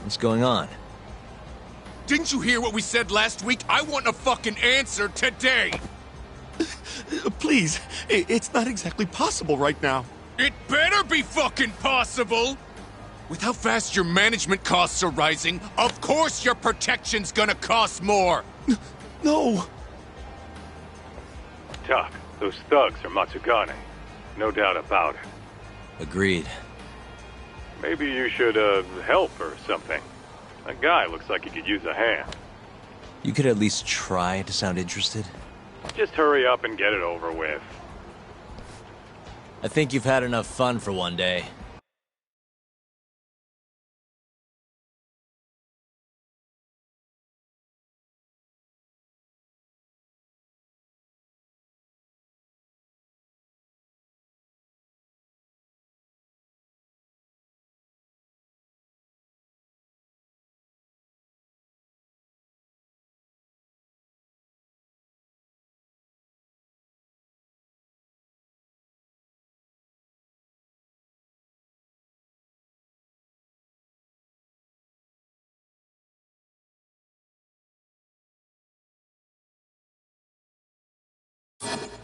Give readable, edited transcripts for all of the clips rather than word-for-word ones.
What's going on? Didn't you hear what we said last week? I want a fucking answer today! Please, it's not exactly possible right now. It better be fucking possible! With how fast your management costs are rising, of course your protection's gonna cost more! No! Tuck, those thugs are Matsugane. No doubt about it. Agreed. Maybe you should, help or something. That guy looks like he could use a hand. You could at least try to sound interested. Just hurry up and get it over with. I think you've had enough fun for one day.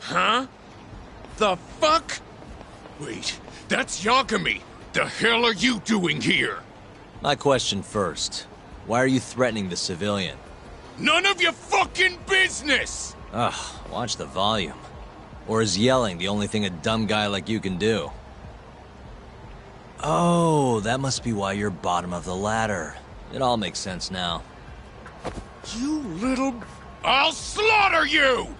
Huh? The fuck? Wait, that's Yagami! The hell are you doing here? My question first. Why are you threatening the civilian? None of your fucking business! Ugh, watch the volume. Or is yelling the only thing a dumb guy like you can do? Oh, that must be why you're bottom of the ladder. It all makes sense now. You little... I'll slaughter you!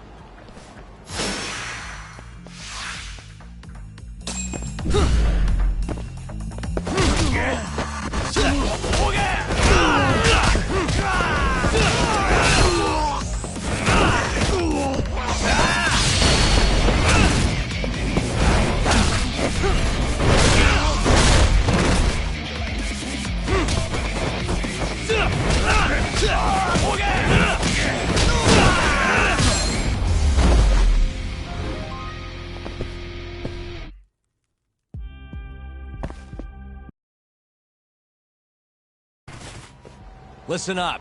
Listen up.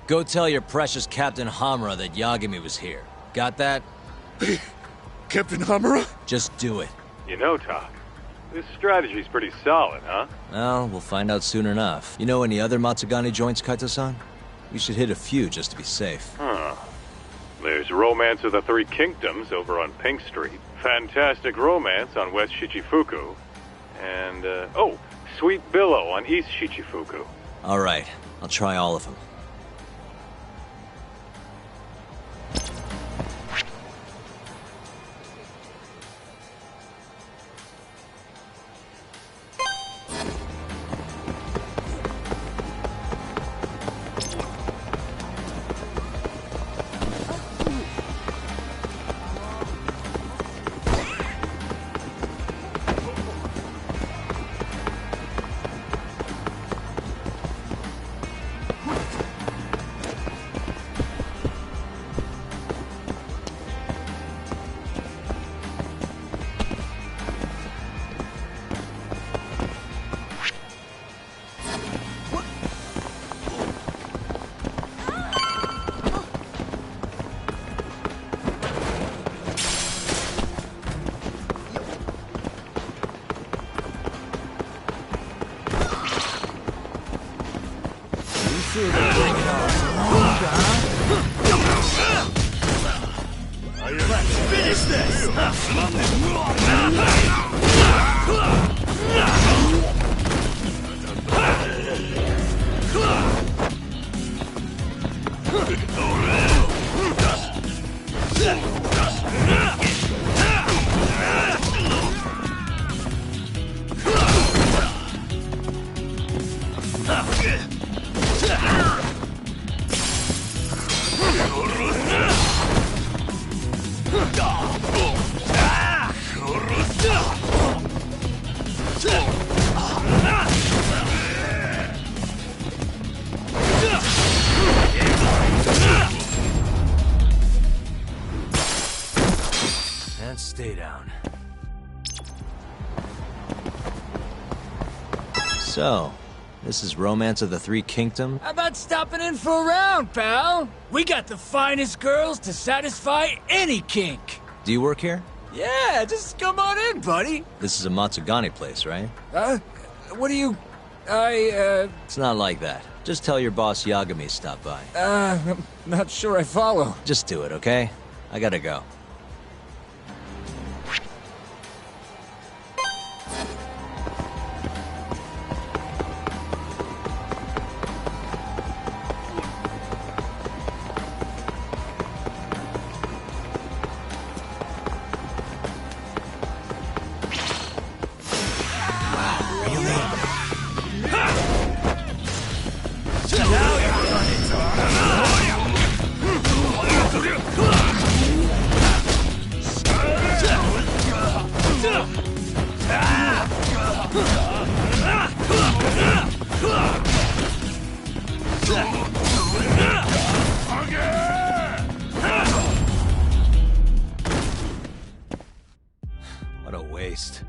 Go tell your precious Captain Hamura that Yagami was here. Got that? Captain Hamura? Just do it. You know, Tuck, this strategy's pretty solid, huh? Well, we'll find out soon enough. You know any other Matsugane joints, Kaito-san? We should hit a few just to be safe. Huh. There's Romance of the Three Kingdoms over on Pink Street. Fantastic Romance on West Shichifuku. And, oh, Sweet Billow on East Shichifuku. All right. I'll try all of them. Finish this! And stay down. So, this is Romance of the Three Kingdoms? How about stopping in for a round, pal? We got the finest girls to satisfy any kink. Do you work here? Yeah, just come on in, buddy. This is a Matsugane place, right? What do you... It's not like that. Just tell your boss Yagami stopped by. I'm not sure I follow. Just do it, okay? I gotta go. What a waste.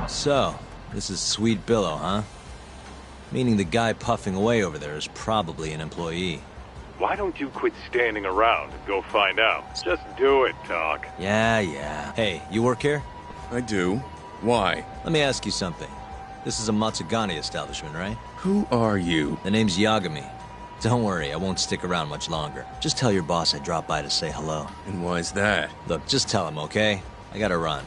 So, this is Sweet Billow, huh? Meaning the guy puffing away over there is probably an employee. Why don't you quit standing around and go find out? Just do it, Doc. Yeah. Hey, you work here? I do. Why? Let me ask you something. This is a Matsugane establishment, right? Who are you? The name's Yagami. Don't worry, I won't stick around much longer. Just tell your boss I dropped by to say hello. And why's that? Look, just tell him, okay? I gotta run.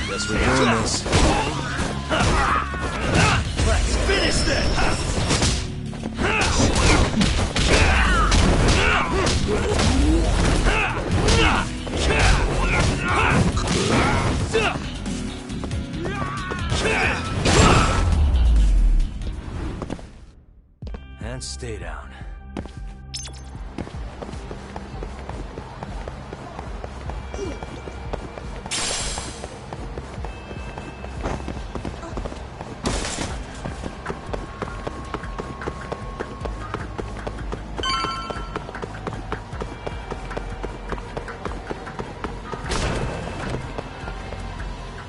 Guess we're doing this. Let's finish this! And stay down.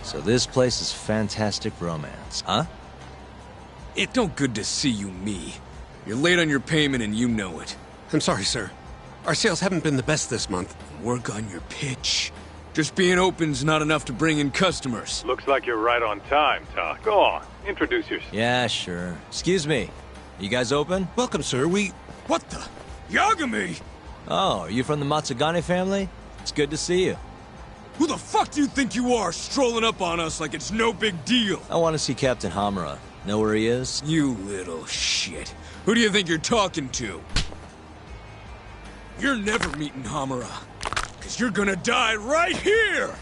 So this place is fantastic romance, huh? It don't good to see you, me. You're late on your payment and you know it. I'm sorry, sir. Our sales haven't been the best this month. Work on your pitch. Just being open's not enough to bring in customers. Looks like you're right on time, Doc. Go on, introduce yourself. Yeah, sure. Excuse me. You guys open? Welcome, sir. What the? Yagami! Oh, are you from the Matsugane family? It's good to see you. Who the fuck do you think you are, strolling up on us like it's no big deal? I want to see Captain Hamura. Know where he is? You little shit. Who do you think you're talking to? You're never meeting Hamura. Cause you're gonna die right here!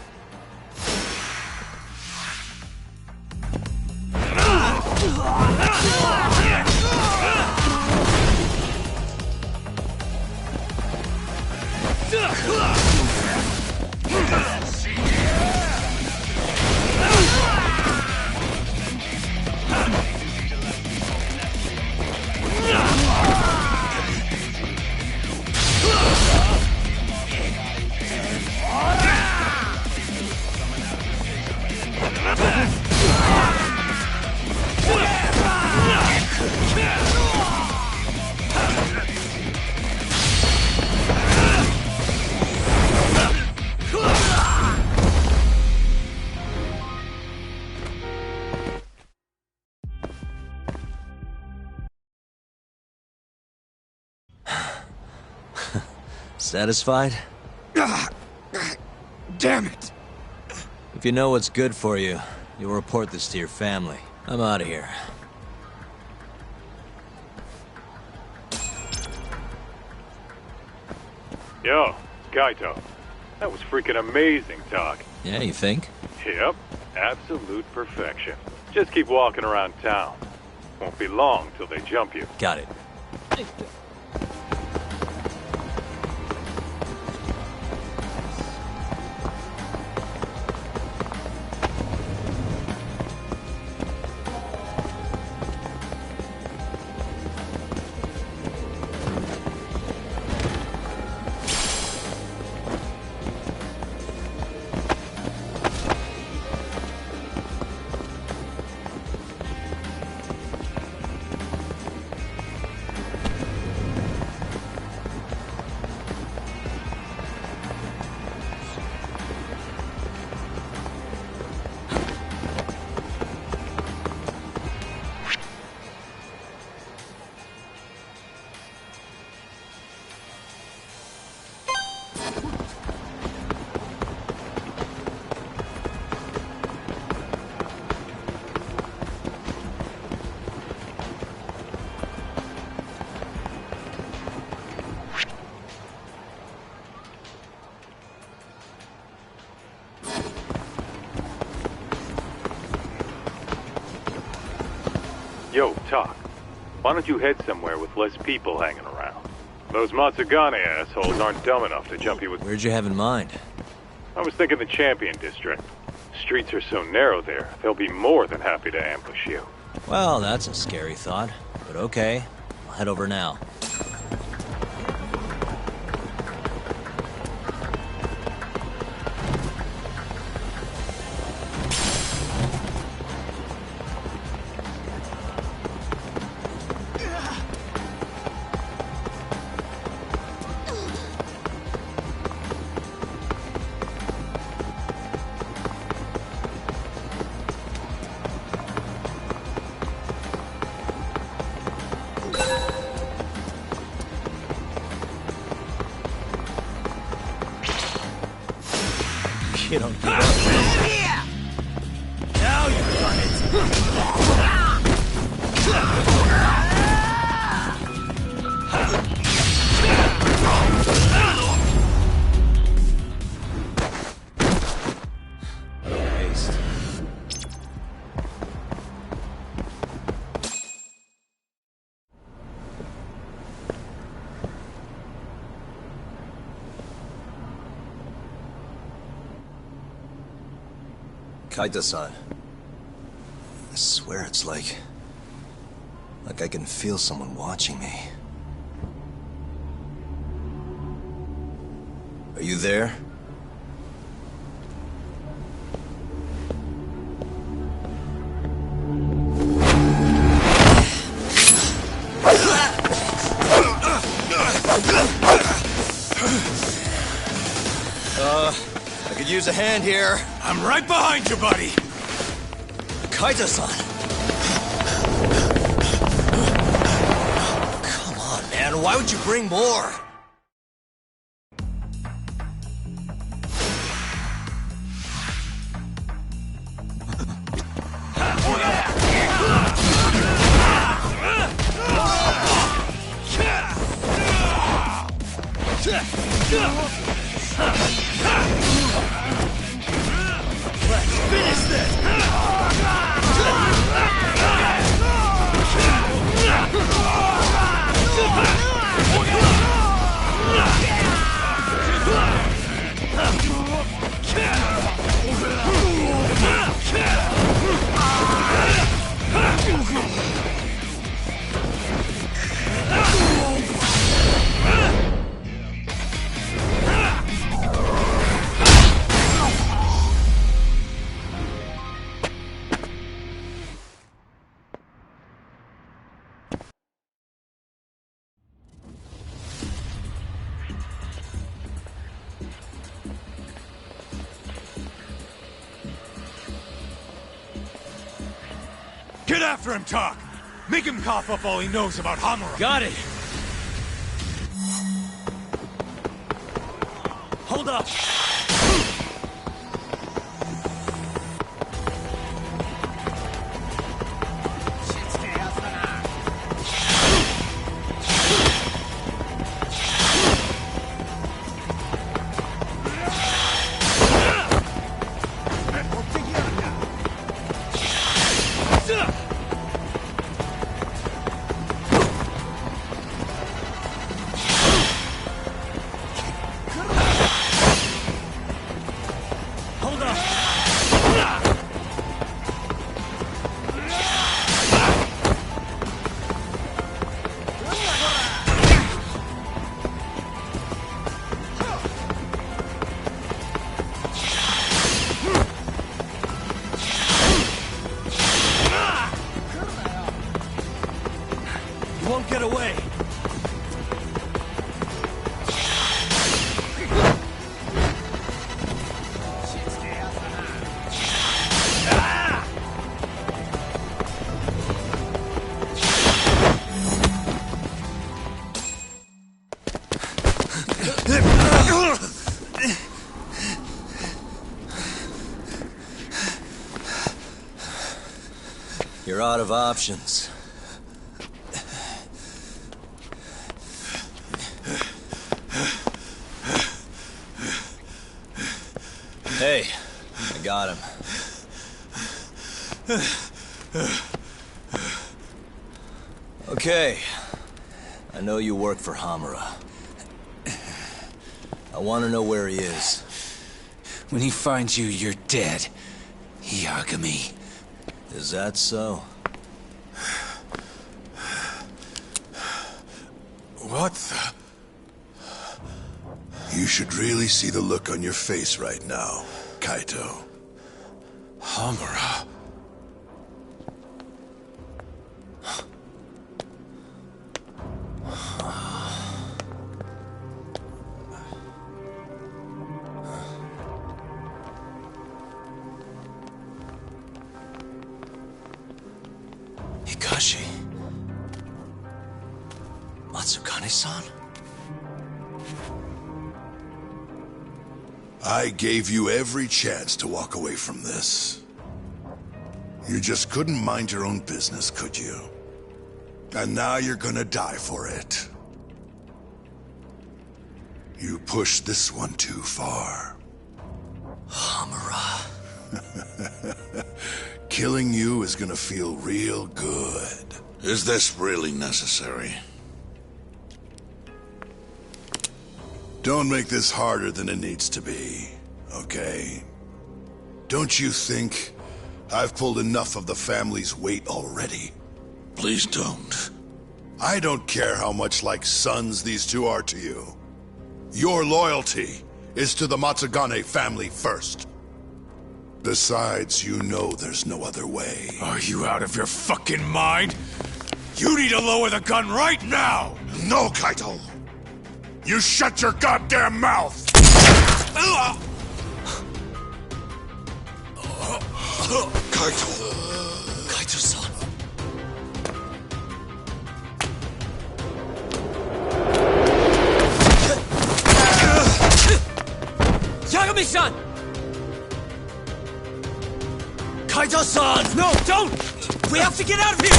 Satisfied? Damn it! If you know what's good for you, you'll report this to your family. I'm out of here. Yo, Kaito. That was freaking amazing talk. Yeah, you think? Yep, absolute perfection. Just keep walking around town. Won't be long till they jump you. Got it. Yo, Talk. Why don't you head somewhere with less people hanging around? Those Matsugane assholes aren't dumb enough to jump you with... Where'd you have in mind? I was thinking the Champion District. Streets are so narrow there, they'll be more than happy to ambush you. Well, that's a scary thought. But okay, I'll head over now. You don't give up. Now you've done Haste. Kaita-san. I swear it's like I can feel someone watching me. Are you there? I could use a hand here. I'm right behind you, buddy! Kaita-san! Come on, man. Why would you bring more? Finish this! Get after him, Tak! Make him cough up all he knows about Hamura! Got it! Hold up! You won't get away! You're out of options. Hey, I got him. Okay. I know you work for Hamura. I want to know where he is. When he finds you, you're dead. Yagami. Is that so? What the... You should really see the look on your face right now, Kaito. Hamura. Hikashi. Matsukane-san? I gave you every chance to walk away from this. You just couldn't mind your own business, could you? And now you're gonna die for it. You pushed this one too far. Hamura. Killing you is gonna feel real good. Is this really necessary? Don't make this harder than it needs to be, okay? Don't you think I've pulled enough of the family's weight already? Please don't. I don't care how much like sons these two are to you. Your loyalty is to the Matsugane family first. Besides, you know there's no other way. Are you out of your fucking mind? You need to lower the gun right now! No, Kaito! You shut your goddamn mouth! Kaito! Kaito-san. Yagami-san! Kaito-san! No, don't! We have to get out of here!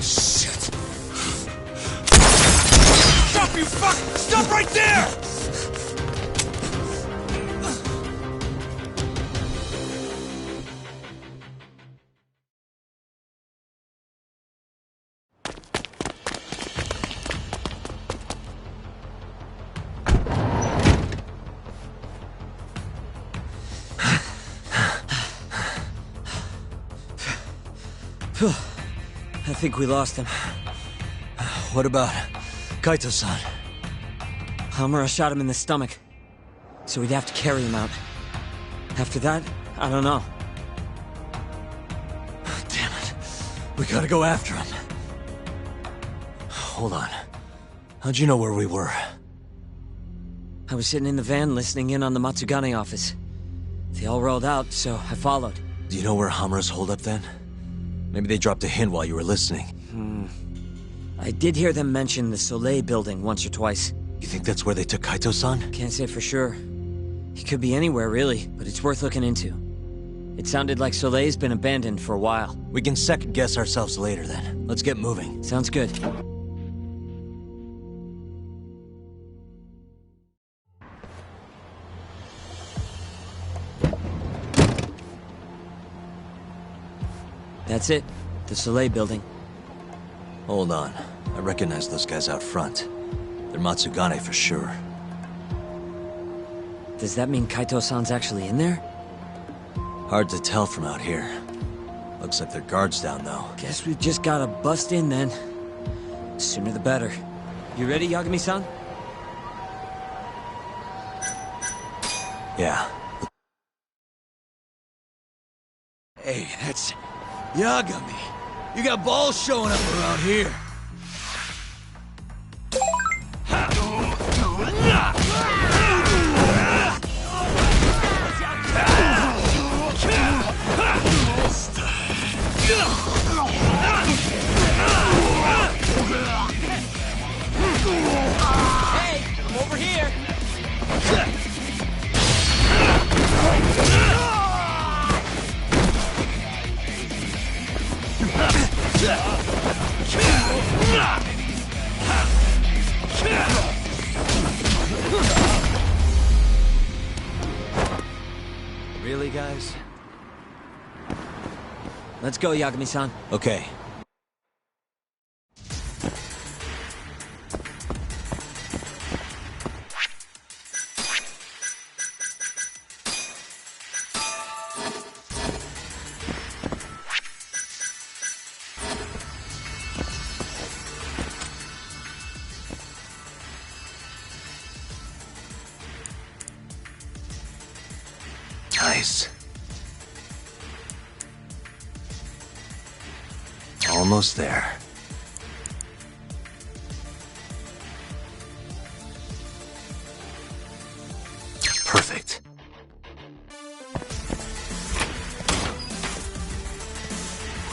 Shit. Stop, you fuck! Stop right there! I think we lost him. What about Kaito-san? Hamura shot him in the stomach, so we'd have to carry him out. After that, I don't know. Damn it. We gotta go after him. Hold on. How'd you know where we were? I was sitting in the van listening in on the Matsugane office. They all rolled out, so I followed. Do you know where Hamura's holdup then? Maybe they dropped a hint while you were listening. I did hear them mention the Soleil building once or twice. You think that's where they took Kaito-san? Can't say for sure. He could be anywhere, really, but it's worth looking into. It sounded like Soleil's been abandoned for a while. We can second-guess ourselves later, then. Let's get moving. Sounds good. That's it. The Soleil building. Hold on. I recognize those guys out front. They're Matsugane for sure. Does that mean Kaito-san's actually in there? Hard to tell from out here. Looks like they're guards down, though. Guess we've just gotta bust in then. Sooner the better. You ready, Yagami-san? Yeah. Hey, that's Yagami. You got balls showing up around here. Hey, I'm over here! Really, guys? Let's go, Yagami-san. Okay. Nice. Almost there. Perfect.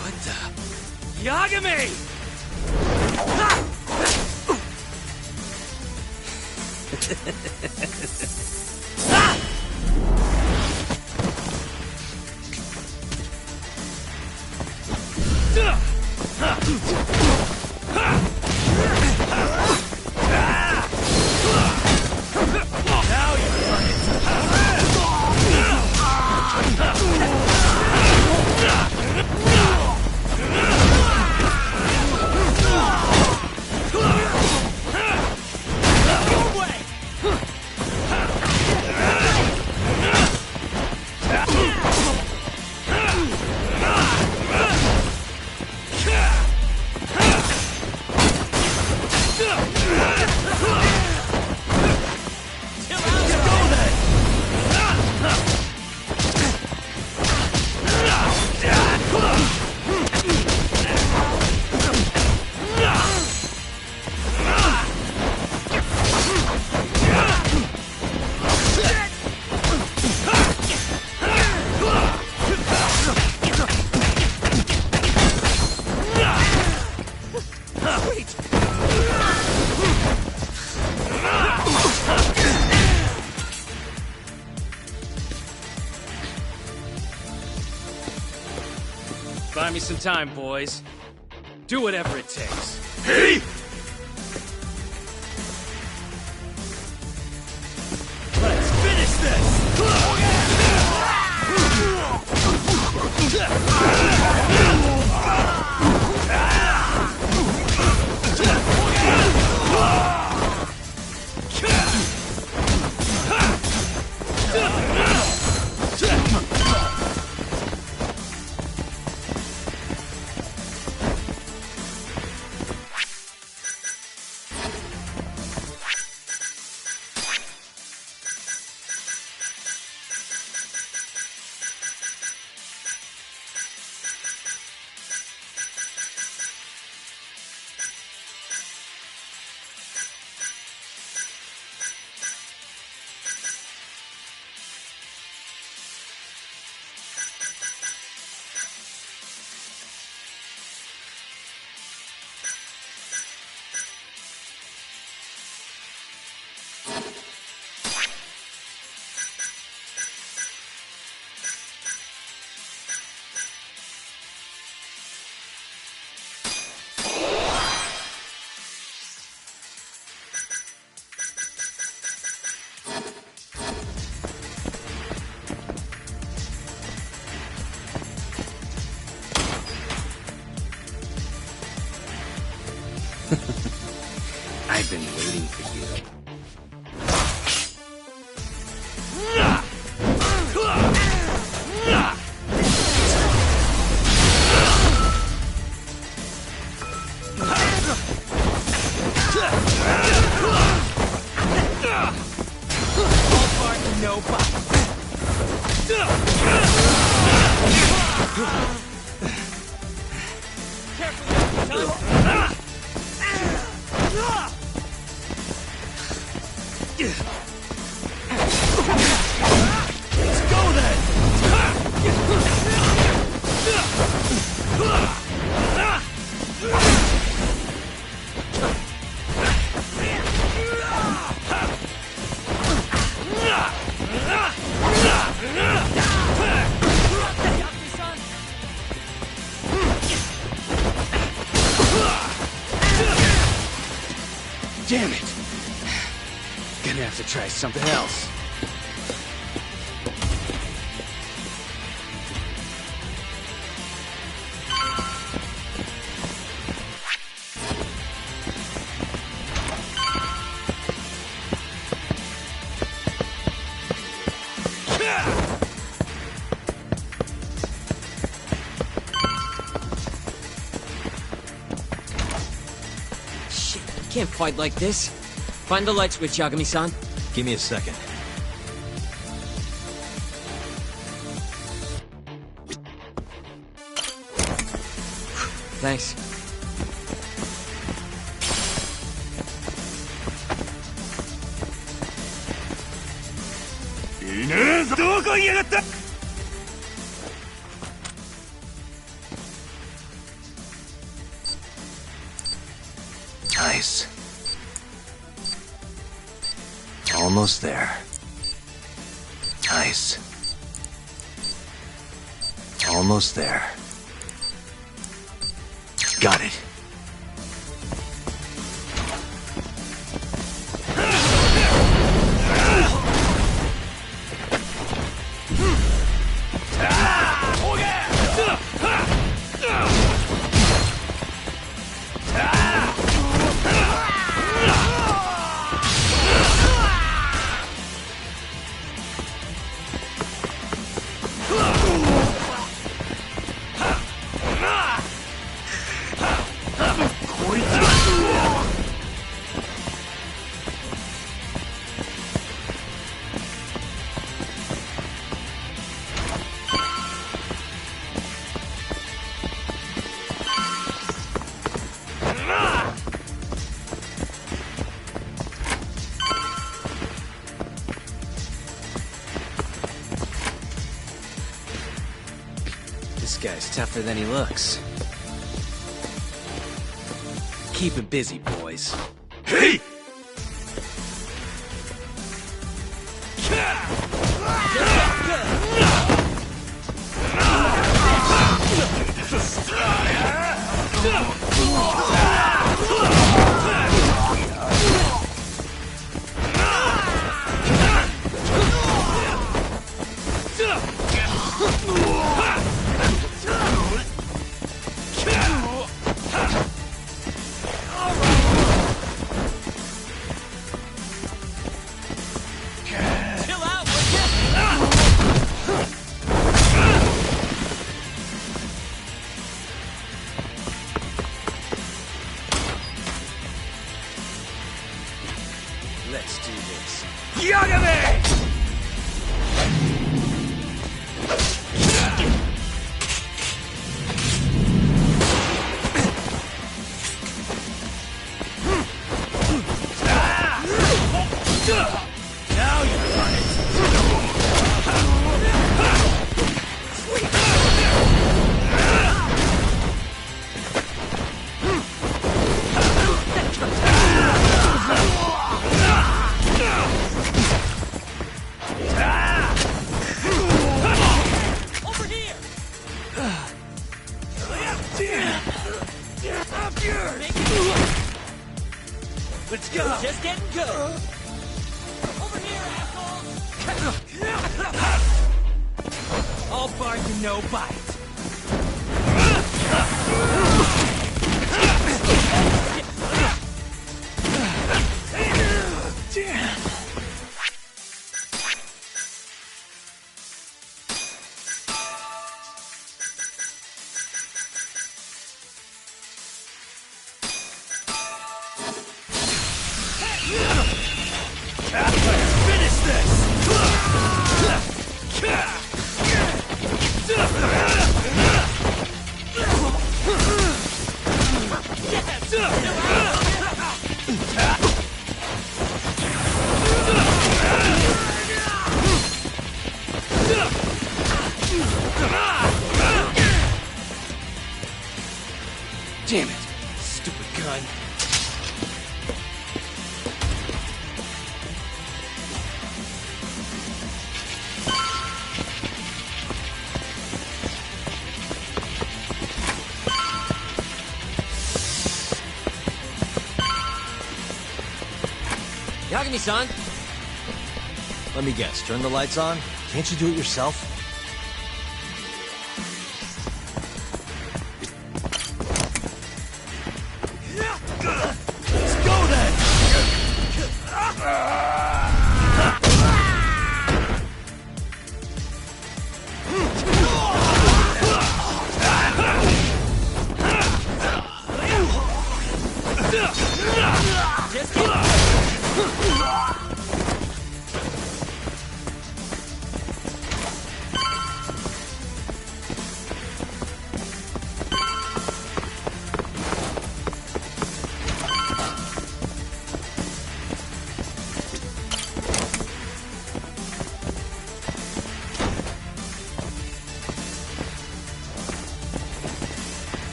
What the? Yagami! Buy me some time, boys. Do whatever it takes. Hey! Let's finish this! I've been waiting for you. No bite. Let's go then! Damn it! Gonna have to try something else. Can't fight like this. Find the light switch, Yagami-san. Give me a second. Thanks. Nice. Almost there. Nice. Almost there. Got it. This guy's tougher than he looks. Keep it busy, boys. Hey! Let's do this. Yagami! Now you're running. Let's go! Just getting good! Over here, asshole! All bark and no bite. Finish this! Damn it! Stupid gun. Yagami-san! Let me guess, turn the lights on? Can't you do it yourself? Let's go then!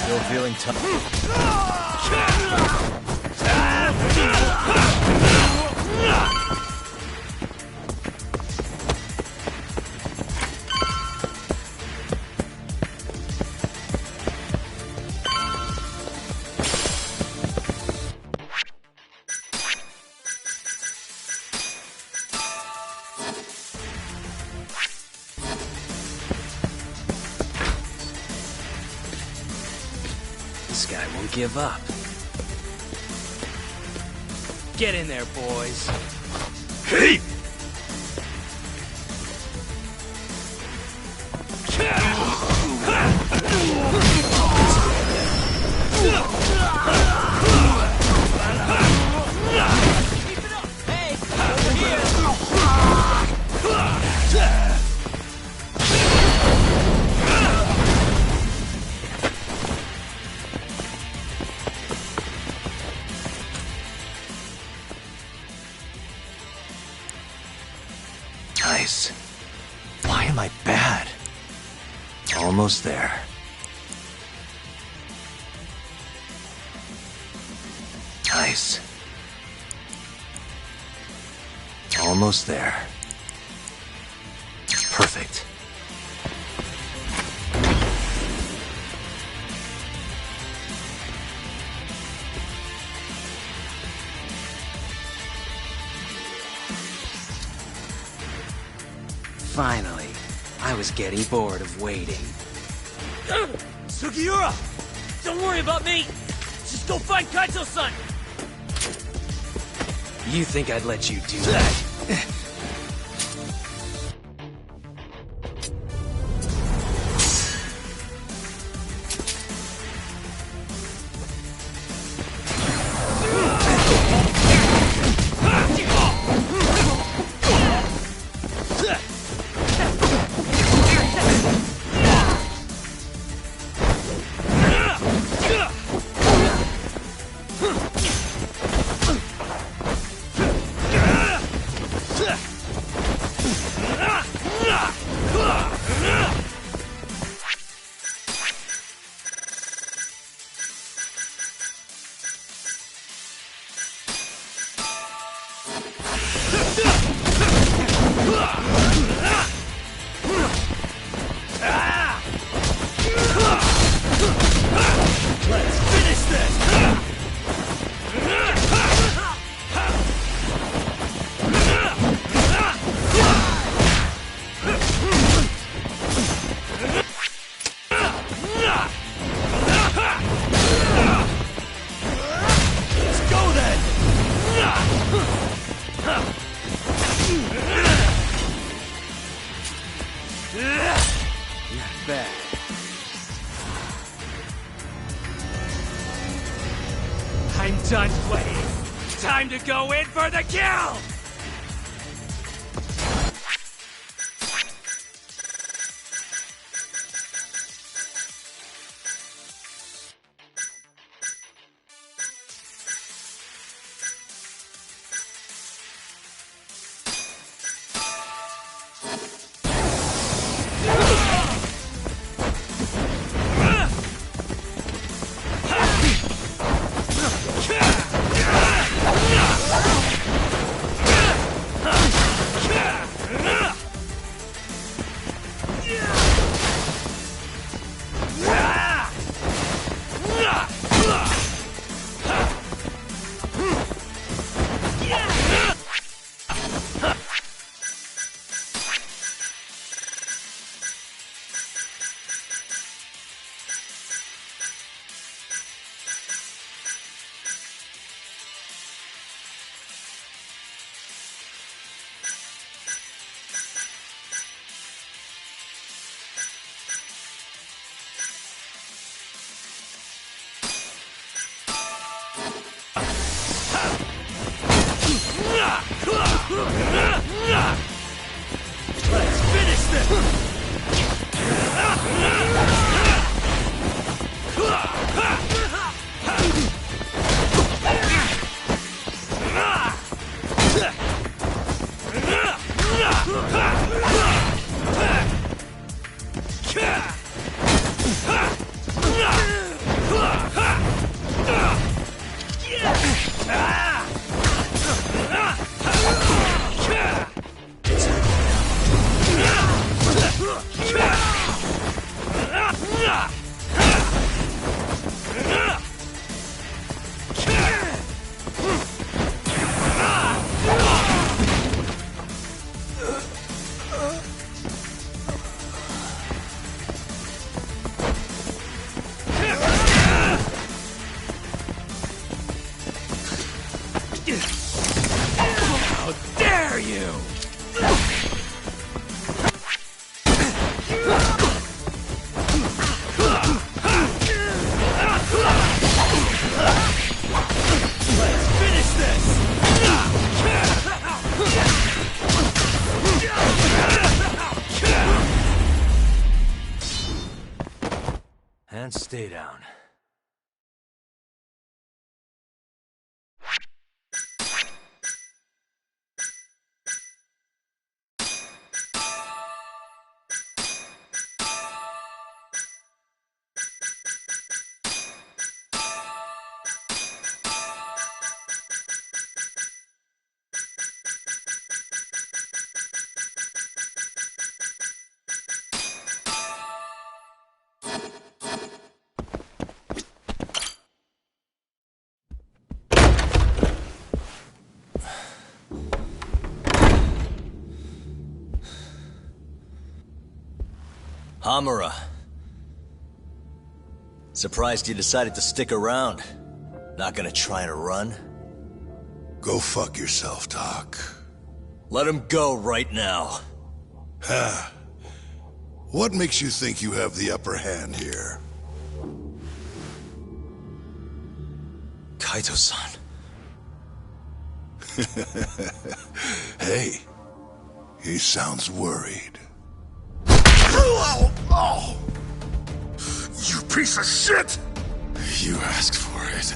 Still feeling tough. This guy won't give up. Get in there, boys. Hey! Nice. Why am I bad? Almost there. Nice. Almost there. Perfect. Finally, I was getting bored of waiting. Sugiura! Don't worry about me! Just go find Kaito-san! You think I'd let you do that? Let's finish this! Let's go then! Not bad. I'm done playing. Time to go in for the kill! Let's finish this! How dare you! Let's finish this! And stay down. Hamura. Surprised you decided to stick around. Not gonna try and run? Go fuck yourself, Doc. Let him go right now. Ha. What makes you think you have the upper hand here? Kaito-san. Hey, he sounds worried. You piece of shit! You asked for it.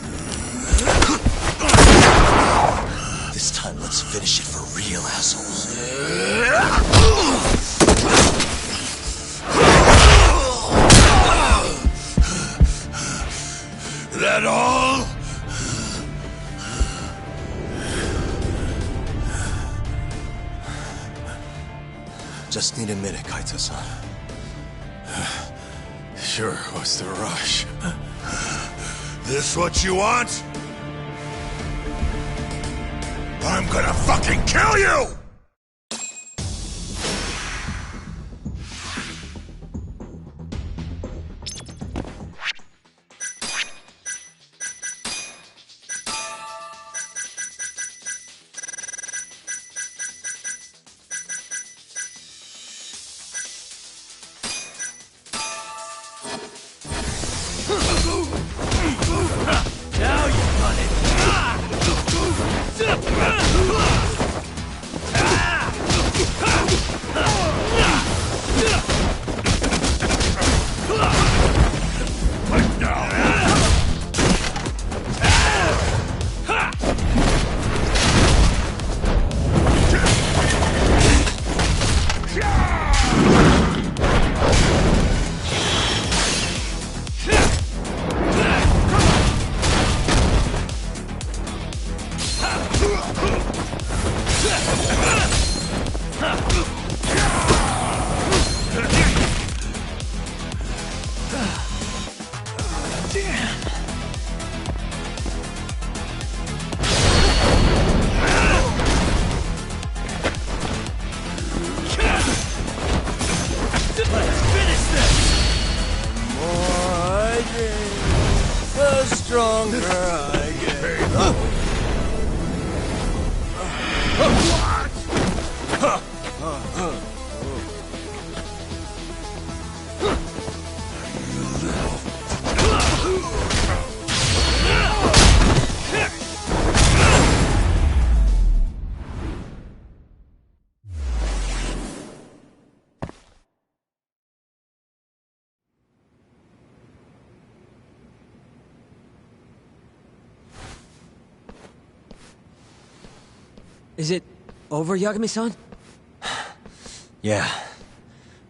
This time, let's finish it for real, assholes. That all? Just need a minute, Kaito-san. Sure, what's the rush? This what you want? I'm gonna fucking kill you! Now you've done it! Stronger I get. Is it over, Yagami-san? Yeah.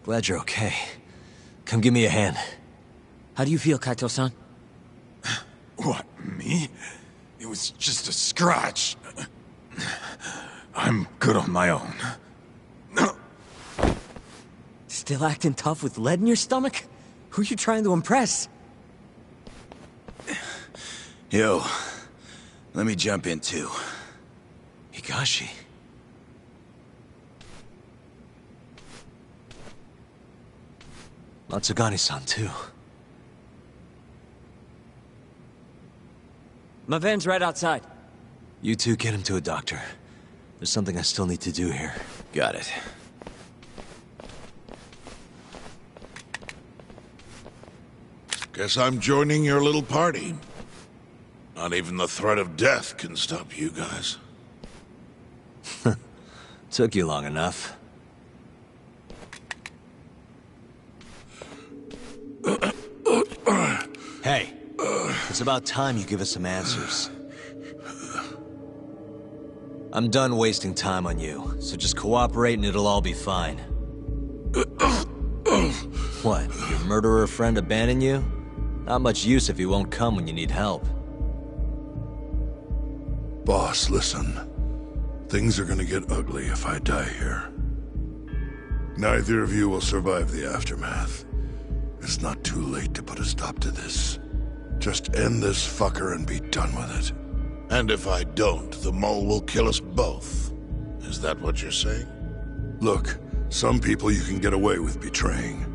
Glad you're okay. Come give me a hand. How do you feel, Kaito-san? What, me? It was just a scratch. I'm good on my own. Still acting tough with lead in your stomach? Who you trying to impress? Yo, let me jump in too. Higashi. Matsugane-san, too. My van's right outside. You two get him to a doctor. There's something I still need to do here. Got it. Guess I'm joining your little party. Not even the threat of death can stop you guys. Took you long enough. Hey, it's about time you give us some answers. I'm done wasting time on you, so just cooperate and it'll all be fine. What, your murderer friend abandon you? Not much use if he won't come when you need help. Boss, listen. Things are gonna get ugly if I die here. Neither of you will survive the aftermath. It's not too late to put a stop to this. Just end this fucker and be done with it. And if I don't, the mole will kill us both. Is that what you're saying? Look, some people you can get away with betraying,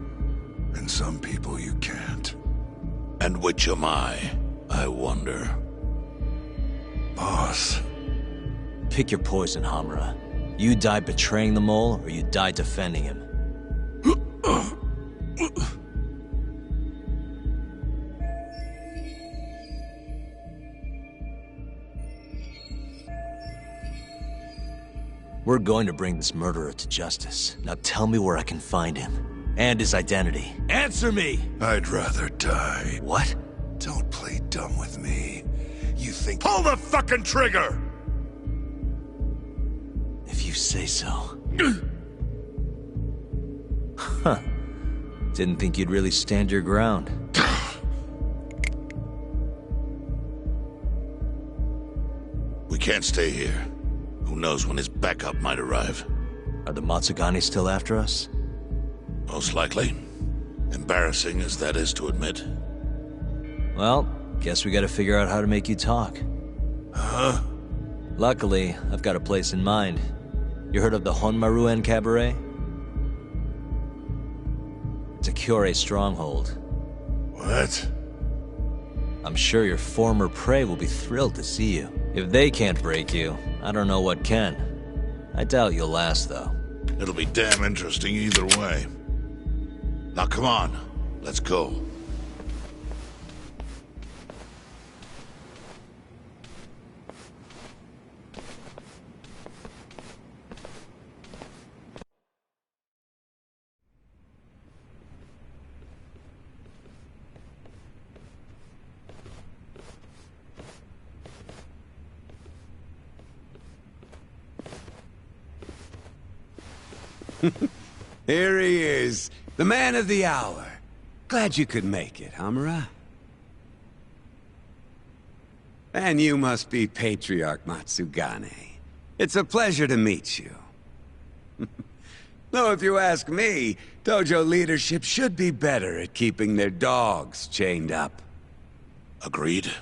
and some people you can't. And which am I wonder? Boss. Pick your poison, Hamura. You die betraying the mole, or you die defending him. We're going to bring this murderer to justice. Now tell me where I can find him. And his identity. Answer me! I'd rather die. What? Don't play dumb with me. You think— Pull the fucking trigger! If you say so. Huh. Didn't think you'd really stand your ground. We can't stay here. Who knows when his backup might arrive. Are the Matsugani still after us? Most likely. Embarrassing as that is to admit. Well, guess we gotta figure out how to make you talk. Huh? Luckily, I've got a place in mind. You heard of the Honmaruen Cabaret? It's a Kyorei stronghold. What? I'm sure your former prey will be thrilled to see you. If they can't break you, I don't know what can. I doubt you'll last, though. It'll be damn interesting either way. Now come on, let's go. Here he is, the man of the hour. Glad you could make it, Hamura. And you must be Patriarch Matsugane. It's a pleasure to meet you. Though if you ask me, dojo leadership should be better at keeping their dogs chained up. Agreed.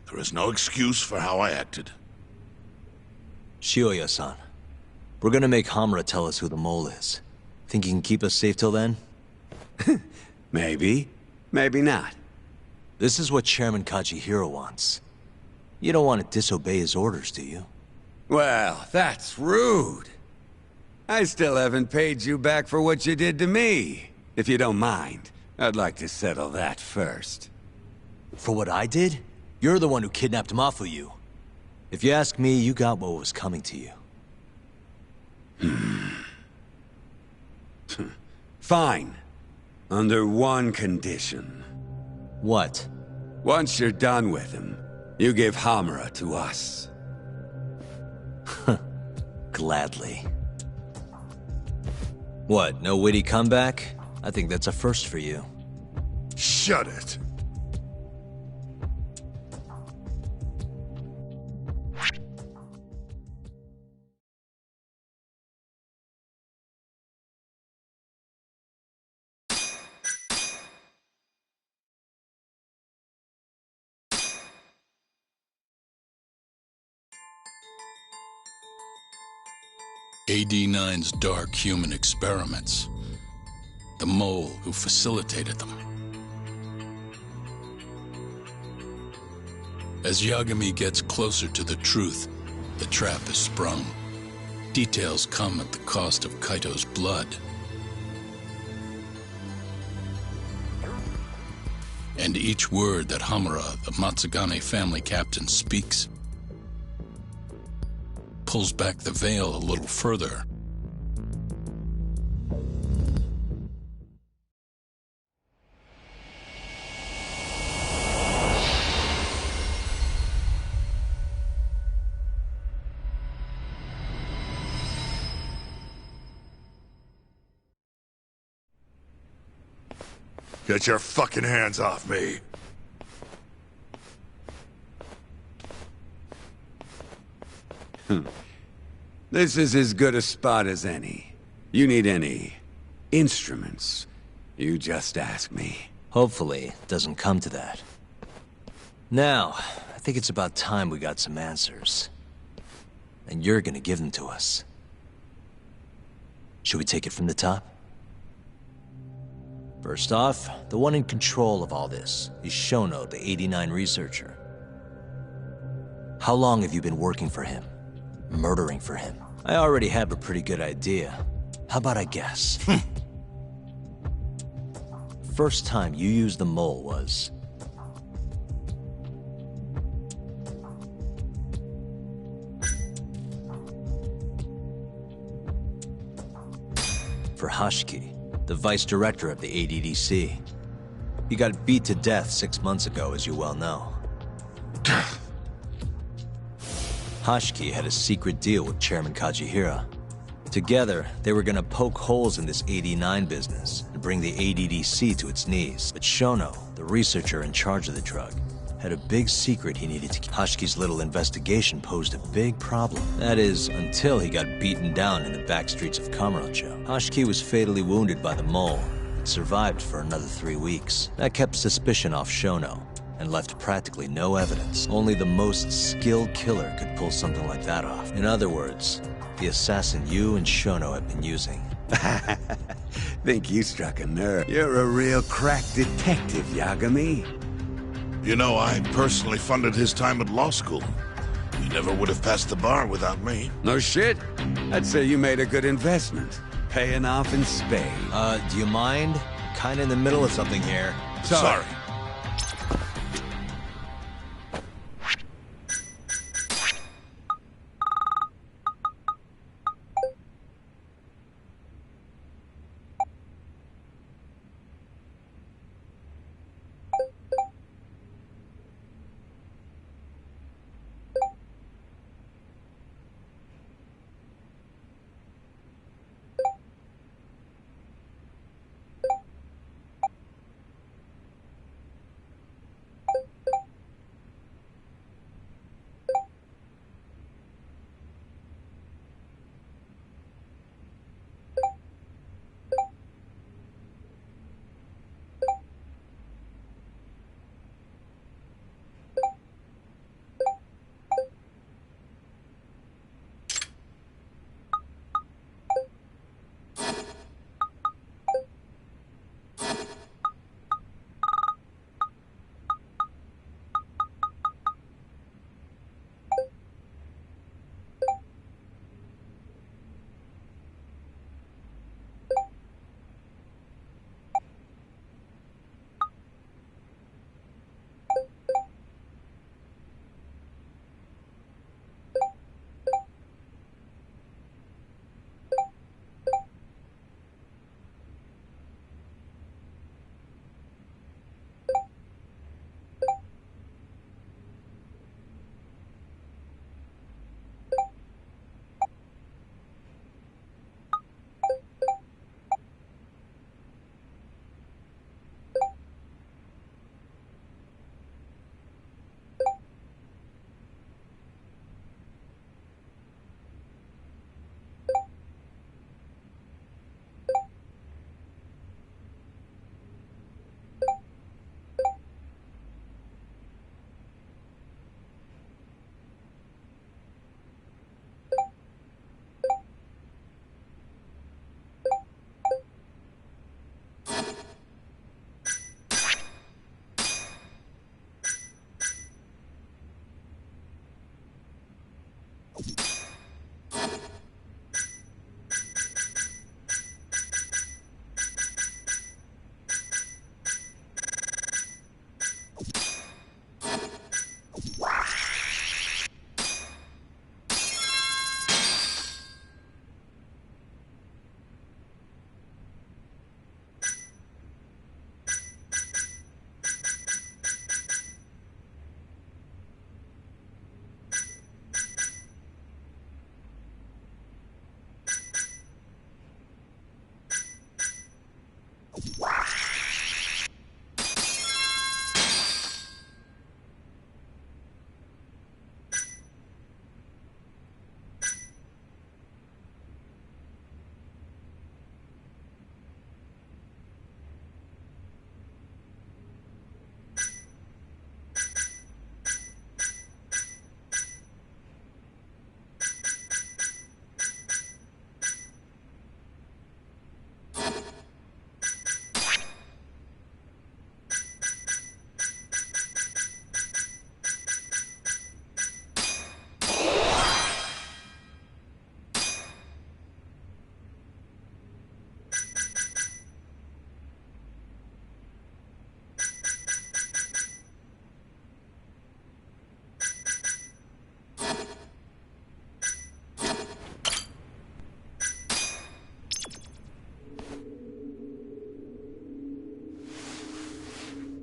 There is no excuse for how I acted. Shioya-san, we're gonna make Hamura tell us who the mole is. Think he can keep us safe till then? Maybe. Maybe not. This is what Chairman Kajihiro wants. You don't want to disobey his orders, do you? Well, that's rude. I still haven't paid you back for what you did to me. If you don't mind, I'd like to settle that first. For what I did? You're the one who kidnapped Mafuyu. If you ask me, you got what was coming to you. Fine. Under one condition. What? Once you're done with him, you give Hamura to us. Gladly. What, no witty comeback? I think that's a first for you. Shut it. AD-9's dark human experiments. The mole who facilitated them. As Yagami gets closer to the truth, the trap is sprung. Details come at the cost of Kaito's blood. And each word that Hamura, the Matsugane family captain, speaks pulls back the veil a little further. Get your fucking hands off me. This is as good a spot as any. You need any instruments, you just ask me. Hopefully, it doesn't come to that. Now, I think it's about time we got some answers. And you're gonna give them to us. Should we take it from the top? First off, the one in control of all this is Shono, the 89 researcher. How long have you been working for him? Murdering for him? I already have a pretty good idea. How about I guess? First time you used the mole was... for Hashiki, the vice director of the ADDC. He got beat to death 6 months ago, as you well know. Hashiki had a secret deal with Chairman Kajihira. Together, they were gonna poke holes in this 89 business and bring the ADDC to its knees. But Shono, the researcher in charge of the drug, had a big secret he needed to keep. Hoshki's little investigation posed a big problem. That is, until he got beaten down in the back streets of Kamurocho. Hoshki was fatally wounded by the mole, but survived for another 3 weeks. That kept suspicion off Shono, and left practically no evidence. Only the most skilled killer could pull something like that off. In other words, the assassin you and Shono have been using. Think you struck a nerve. You're a real crack detective, Yagami. You know, I personally funded his time at law school. He never would have passed the bar without me. No shit? I'd say you made a good investment. Paying off in spades. Do you mind? Kinda in the middle of something here. Sorry.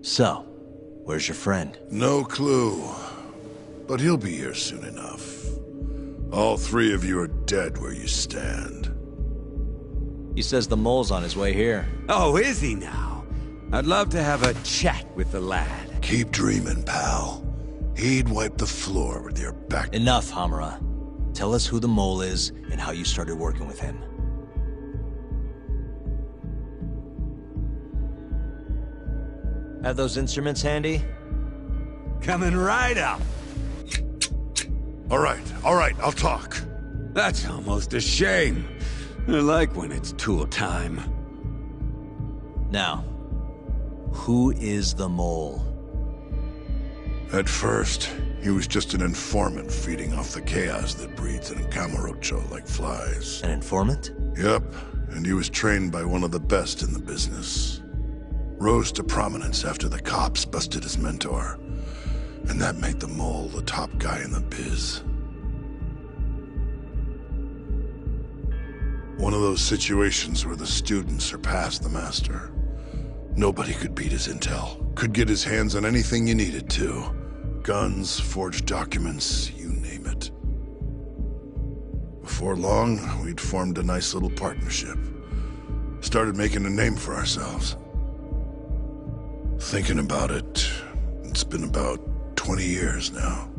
So, where's your friend? No clue. But he'll be here soon enough. All three of you are dead where you stand. He says the mole's on his way here. Oh, is he now? I'd love to have a chat with the lad. Keep dreaming, pal. He'd wipe the floor with your back. Enough, Hamura. Tell us who the mole is and how you started working with him. Have those instruments handy? Coming right up. All right, I'll talk. That's almost a shame. I like when it's tool time. Now, who is the mole? At first, he was just an informant feeding off the chaos that breeds in Camarocho like flies. An informant? Yep, and he was trained by one of the best in the business. Rose to prominence after the cops busted his mentor. And that made the mole the top guy in the biz. One of those situations where the student surpassed the master. Nobody could beat his intel. Could get his hands on anything you needed to. Guns, forged documents, you name it. Before long, we'd formed a nice little partnership. Started making a name for ourselves. Thinking about it, it's been about 20 years now.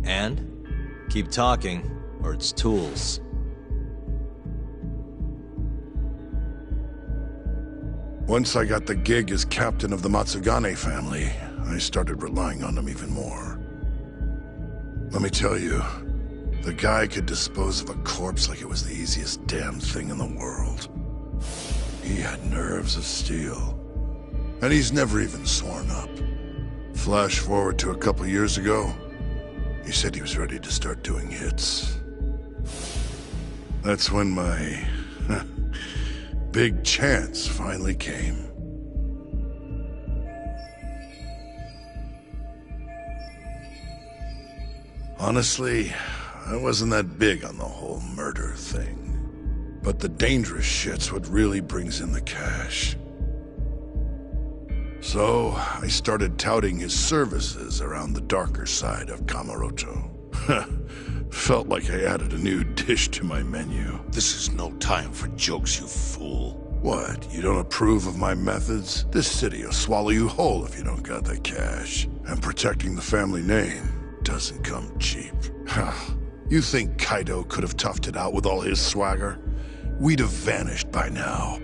And? Keep talking, or it's tools. Once I got the gig as captain of the Matsugane family, I started relying on him even more. Let me tell you, the guy could dispose of a corpse like it was the easiest damn thing in the world. He had nerves of steel. And he's never even sworn up. Flash forward to a couple years ago, he said he was ready to start doing hits. That's when my big chance finally came. Honestly, I wasn't that big on the whole murder thing. But the dangerous shit's what really brings in the cash. So, I started touting his services around the darker side of Camarocho. Felt like I added a new dish to my menu. This is no time for jokes, you fool. What, you don't approve of my methods? This city will swallow you whole if you don't got the cash. And protecting the family name doesn't come cheap. You think Kaido could have toughed it out with all his swagger? We'd have vanished by now.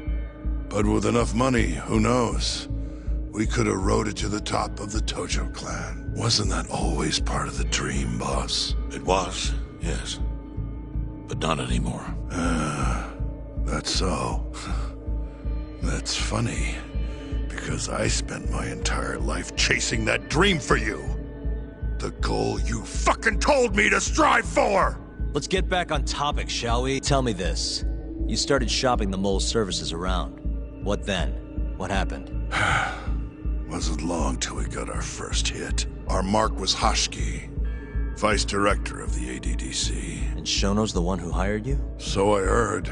But with enough money, who knows? We could have rode it to the top of the Tojo clan. Wasn't that always part of the dream, boss? It was, yes. But not anymore. That's so. That's funny. Because I spent my entire life chasing that dream for you. The goal you fucking told me to strive for! Let's get back on topic, shall we? Tell me this. You started shopping the mole's services around. What then? What happened? Wasn't long till we got our first hit. Our mark was Hashki, vice director of the ADDC. And Shono's the one who hired you? So I heard.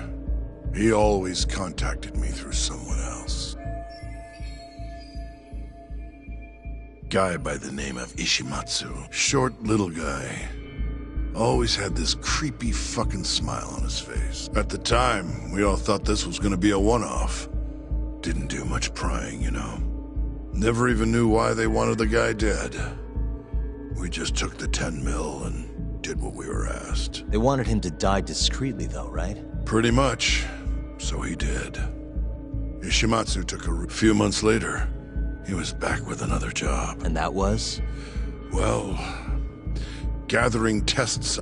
He always contacted me through someone else. Guy by the name of Ishimatsu. Short little guy. Always had this creepy fucking smile on his face. At the time, we all thought this was gonna be a one-off. Didn't do much prying, you know. Never even knew why they wanted the guy dead. We just took the 10 mil and did what we were asked. They wanted him to die discreetly though, right? Pretty much. So he did. Ishimatsu took a few months later. He was back with another job. And that was? Well, gathering tests.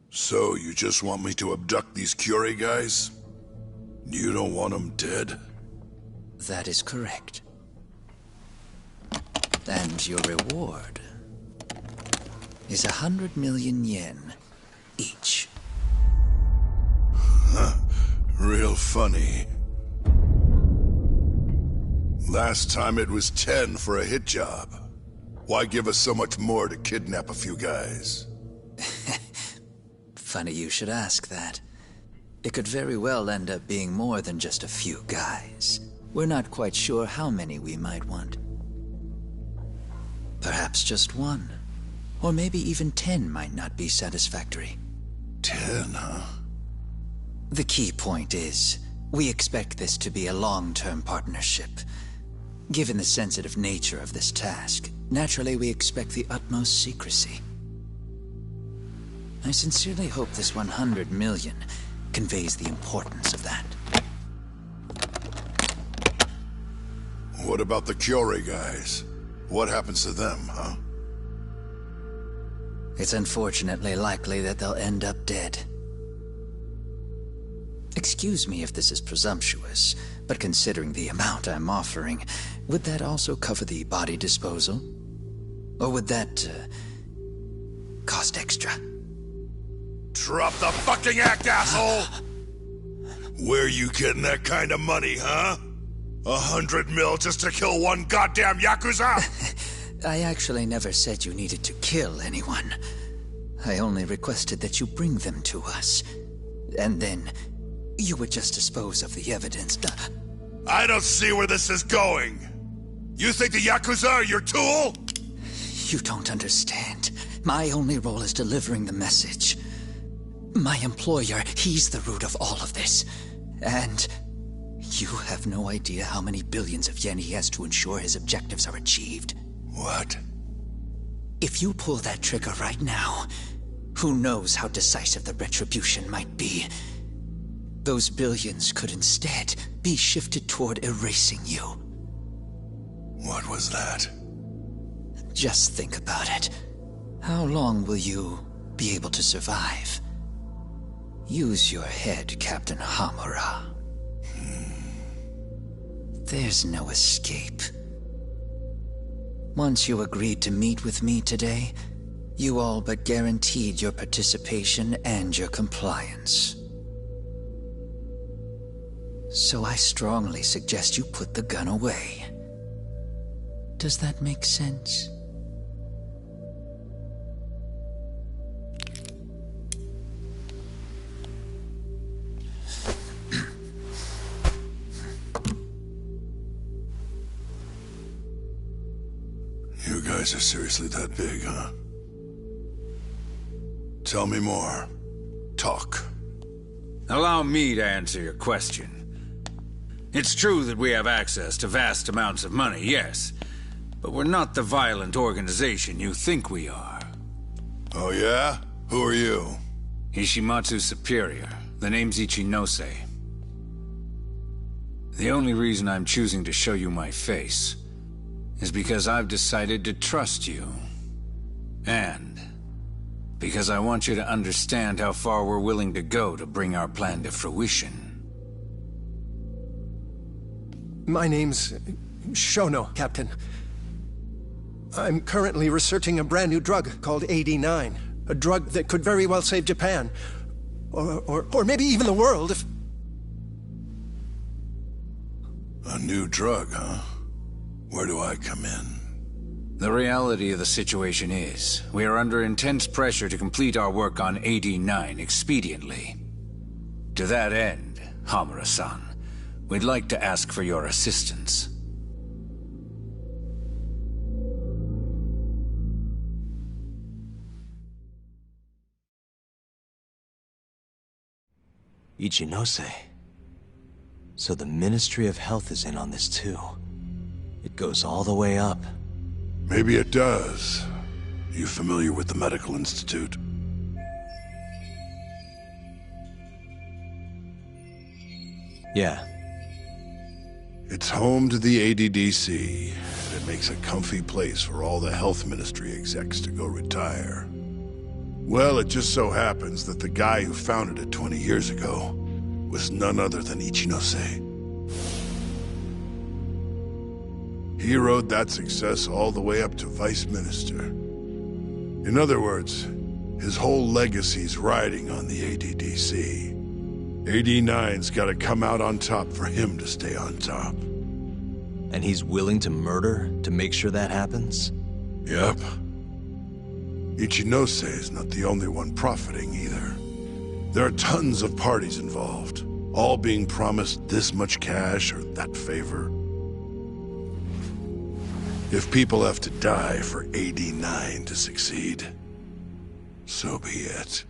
So, you just want me to abduct these Curie guys? You don't want them dead? That is correct. And your reward is 100 million yen each. Real funny. Last time it was 10 for a hit job. Why give us so much more to kidnap a few guys? Funny you should ask that. It could very well end up being more than just a few guys. We're not quite sure how many we might want. Perhaps just one. Or maybe even 10 might not be satisfactory. 10, huh? The key point is, we expect this to be a long-term partnership. Given the sensitive nature of this task, naturally we expect the utmost secrecy. I sincerely hope this 100 million conveys the importance of that. What about the Kyori guys? What happens to them, huh? It's unfortunately likely that they'll end up dead. Excuse me if this is presumptuous, but considering the amount I'm offering, would that also cover the body disposal? Or would that, cost extra? Drop the fucking act, asshole! Where you getting that kind of money, huh? 100 mil just to kill one goddamn Yakuza? I actually never said you needed to kill anyone. I only requested that you bring them to us. And then, you would just dispose of the evidence. I don't see where this is going. You think the Yakuza are your tool? You don't understand. My only role is delivering the message. My employer, he's the root of all of this. And you have no idea how many billions of yen he has to ensure his objectives are achieved. What? If you pull that trigger right now, who knows how decisive the retribution might be. Those billions could instead be shifted toward erasing you. What was that? Just think about it. How long will you be able to survive? Use your head, Captain Hamura. There's no escape. Once you agreed to meet with me today, you all but guaranteed your participation and your compliance. So I strongly suggest you put the gun away. Does that make sense? You guys are seriously that big, huh? Tell me more. Talk. Allow me to answer your question. It's true that we have access to vast amounts of money, yes. But we're not the violent organization you think we are. Oh yeah? Who are you? Ishimatsu's superior. The name's Ichinose. The only reason I'm choosing to show you my face is because I've decided to trust you. And because I want you to understand how far we're willing to go to bring our plan to fruition. My name's Shono, Captain. I'm currently researching a brand new drug called 89. A drug that could very well save Japan. Or maybe even the world if... A new drug, huh? Where do I come in? The reality of the situation is, we are under intense pressure to complete our work on 89 expediently. To that end, Hamura-san, we'd like to ask for your assistance. Ichinose. So the Ministry of Health is in on this too. It goes all the way up. Maybe it does. You familiar with the Medical Institute? Yeah. It's home to the ADDC, and it makes a comfy place for all the health ministry execs to go retire. Well, it just so happens that the guy who founded it 20 years ago was none other than Ichinose. He rode that success all the way up to Vice Minister. In other words, his whole legacy's riding on the ADDC. 89's gotta come out on top for him to stay on top. And he's willing to murder to make sure that happens? Yep. Ichinose is not the only one profiting either. There are tons of parties involved, all being promised this much cash or that favor. If people have to die for 89 to succeed, so be it.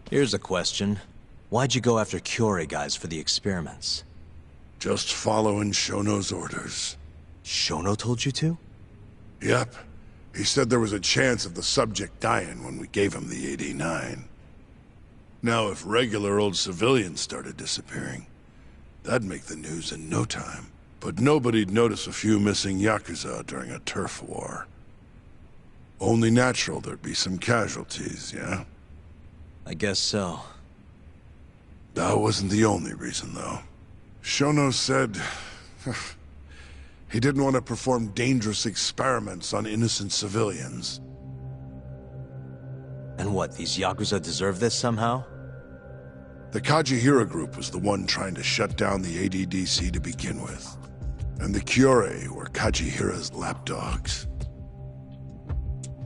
Here's a question. Why'd you go after Kyorei guys for the experiments? Just following Shono's orders. Shono told you to? Yep. He said there was a chance of the subject dying when we gave him the 89. Now, if regular old civilians started disappearing, that'd make the news in no time. But nobody'd notice a few missing Yakuza during a turf war. Only natural there'd be some casualties, yeah? I guess so. That wasn't the only reason, though. Shono said... he didn't want to perform dangerous experiments on innocent civilians. And what, these Yakuza deserve this somehow? The Kajihira group was the one trying to shut down the ADDC to begin with. And the Kyorei were Kajihira's lapdogs.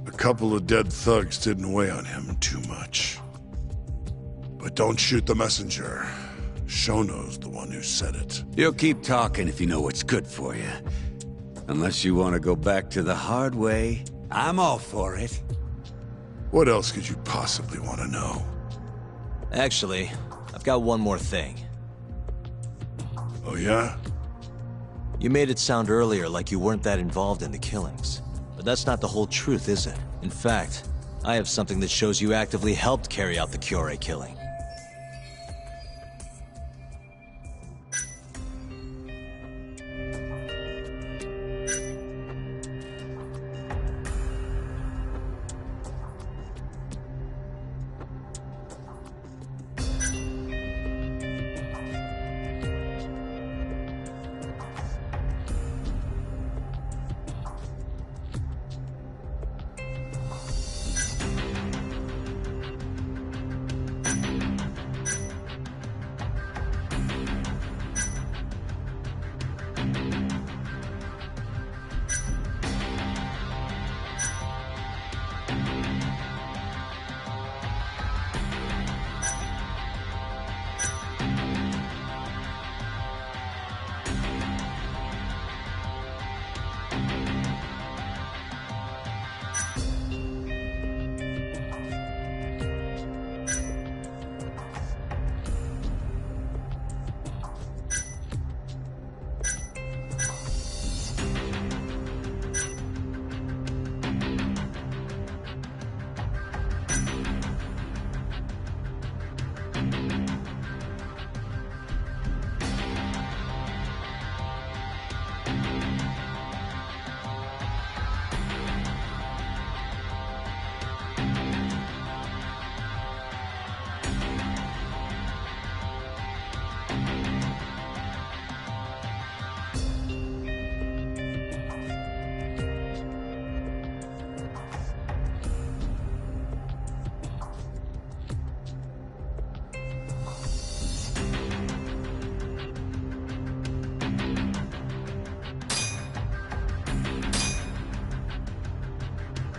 A couple of dead thugs didn't weigh on him too much. But don't shoot the messenger. Shono's the one who said it. You'll keep talking if you know what's good for you. Unless you want to go back to the hard way, I'm all for it. What else could you possibly want to know? Actually, I've got one more thing. Oh yeah? You made it sound earlier like you weren't that involved in the killings. But that's not the whole truth, is it? In fact, I have something that shows you actively helped carry out the Kyorei killing.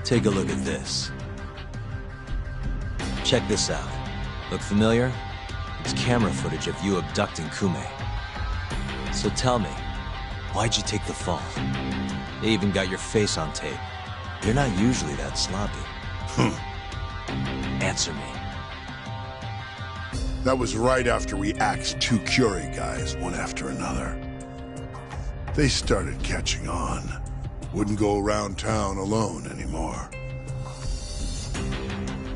Take a look at this. Check this out. Look familiar? It's camera footage of you abducting Kume. So tell me, why'd you take the fall? They even got your face on tape. You're not usually that sloppy. Answer me. That was right after we axed two Kyorei guys, one after another. They started catching on. Wouldn't go around town alone anymore.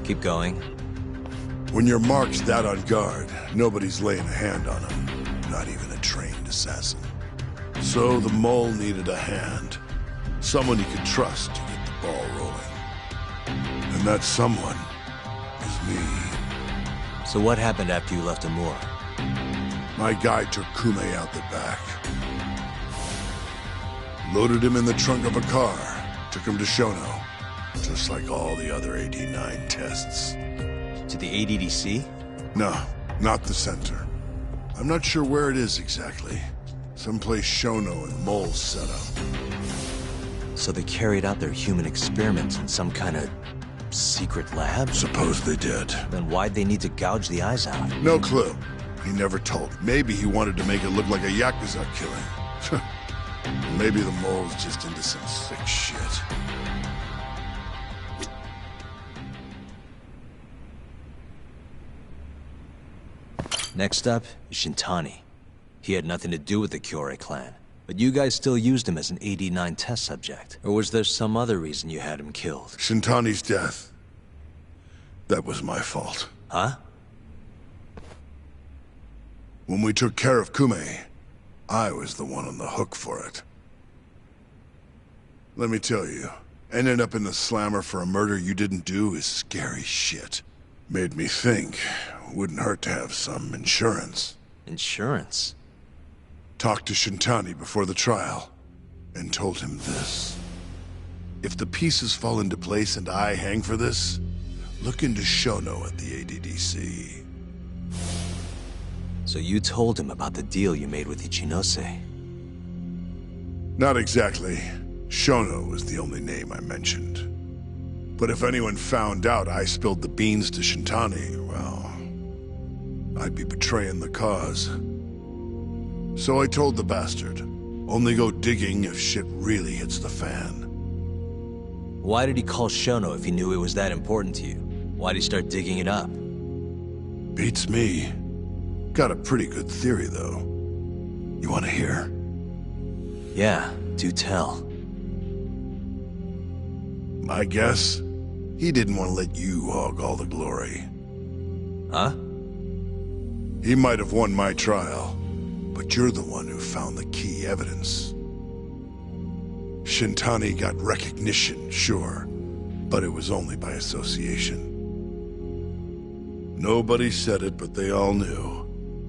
Keep going. When your mark's that on guard, nobody's laying a hand on them. Not even a trained assassin. So the mole needed a hand. Someone he could trust to get the ball rolling. And that someone is me. So what happened after you left Amur? My guy took Kume out the back. Loaded him in the trunk of a car. Took him to Shono. Just like all the other 89 tests. To the ADDC? No, not the center. I'm not sure where it is exactly. Someplace Shono and Mole set up. So they carried out their human experiments in some kind of secret lab? Suppose they did. Then why'd they need to gouge the eyes out? No clue. He never told. Maybe he wanted to make it look like a Yakuza killing. Maybe the mole's just into some sick shit. Next up is Shintani. He had nothing to do with the Kyorei clan, but you guys still used him as an 89 test subject. Or was there some other reason you had him killed? Shintani's death. That was my fault. Huh? When we took care of Kume, I was the one on the hook for it. Let me tell you, ending up in the slammer for a murder you didn't do is scary shit. Made me think, wouldn't hurt to have some insurance. Insurance? Talked to Shintani before the trial, and told him this. If the pieces fall into place and I hang for this, look into Shono at the ADDC. So you told him about the deal you made with Ichinose? Not exactly. Shono was the only name I mentioned. But if anyone found out I spilled the beans to Shintani, well, I'd be betraying the cause. So I told the bastard, only go digging if shit really hits the fan. Why did he call Shono if he knew it was that important to you? Why'd he start digging it up? Beats me. Got a pretty good theory, though. You want to hear? Yeah, do tell. My guess? He didn't want to let you hog all the glory. Huh? He might have won my trial, but you're the one who found the key evidence. Shintani got recognition, sure, but it was only by association. Nobody said it, but they all knew.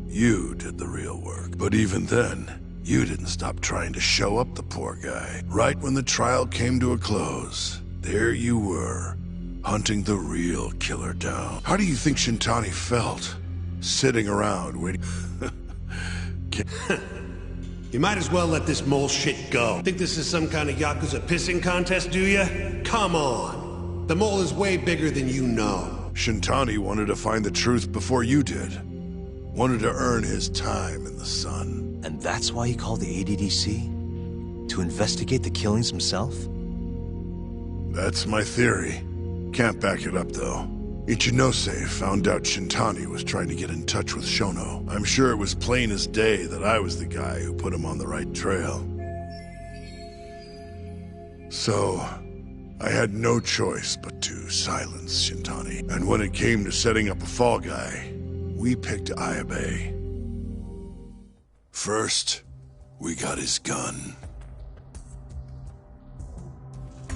You did the real work. But even then, you didn't stop trying to show up the poor guy. Right when the trial came to a close, there you were, hunting the real killer down. How do you think Shintani felt? Sitting around waiting... You might as well let this mole shit go. Think this is some kind of Yakuza pissing contest, do you? Come on. The mole is way bigger than you know. Shintani wanted to find the truth before you did. Wanted to earn his time in the sun. And that's why he called the ADDC? To investigate the killings himself? That's my theory. Can't back it up, though. Ichinose found out Shintani was trying to get in touch with Shono. I'm sure it was plain as day that I was the guy who put him on the right trail. So, I had no choice but to silence Shintani. And when it came to setting up a fall guy, we picked Ayabe. First, we got his gun.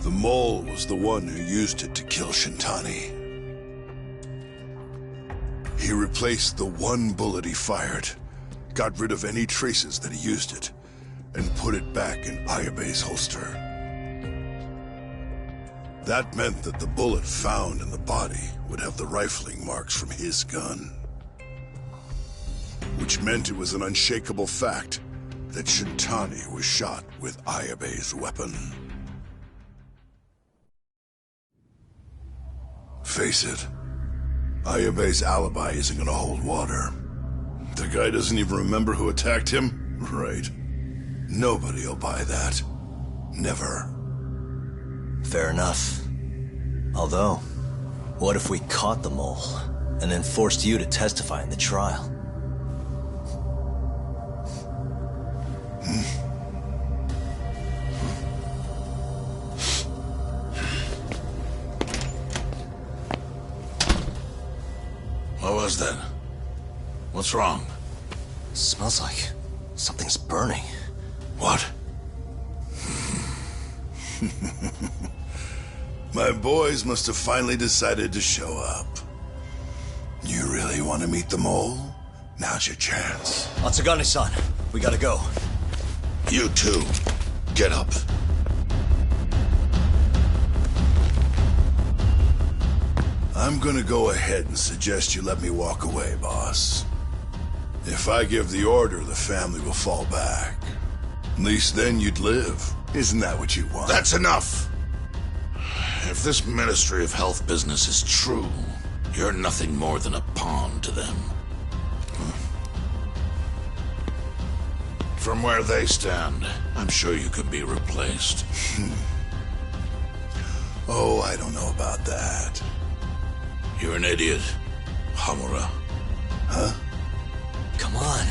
The mole was the one who used it to kill Shintani. He replaced the one bullet he fired, got rid of any traces that he used it, and put it back in Ayabe's holster. That meant that the bullet found in the body would have the rifling marks from his gun. Which meant it was an unshakable fact that Shintani was shot with Ayabe's weapon. Face it, Ayabe's alibi isn't gonna hold water. The guy doesn't even remember who attacked him? Right. Nobody'll buy that. Never. Fair enough. Although, what if we caught the mole, and then forced you to testify in the trial? What was that? What's wrong? Smells like something's burning. What? My boys must have finally decided to show up. You really want to meet the mole? Now's your chance. Matsugane-san, we gotta go. You too. Get up. I'm gonna go ahead and suggest you let me walk away, boss. If I give the order, the family will fall back. At least then you'd live. Isn't that what you want? That's enough! If this Ministry of Health business is true, you're nothing more than a pawn to them. From where they stand, I'm sure you can be replaced. Oh, I don't know about that. You're an idiot, Hamura. Huh? Come on.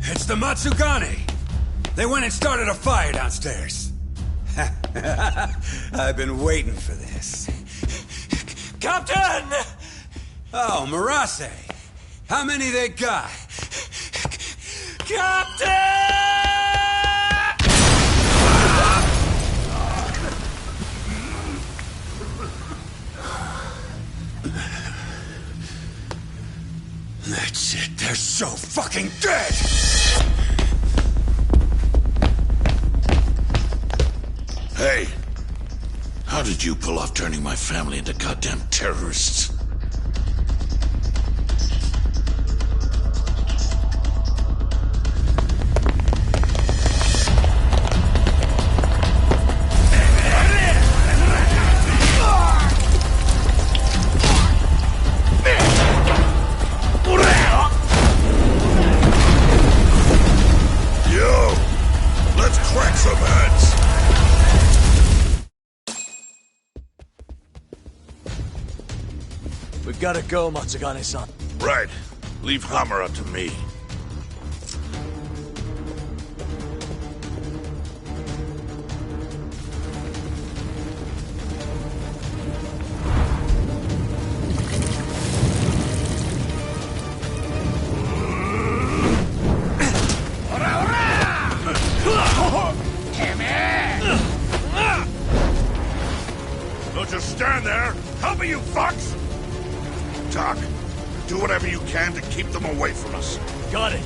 It's the Matsugane! They went and started a fire downstairs. I've been waiting for this. Captain! Oh, Marase. How many they got? Captain! That's it. They're so fucking dead! Hey, how did you pull off turning my family into goddamn terrorists? Yo, let's crack some heads! We've gotta go, Matsugane-san. Right. Leave Hamura to me. Don't just stand there! Help me, you fucks! Doc, do whatever you can to keep them away from us. Got it.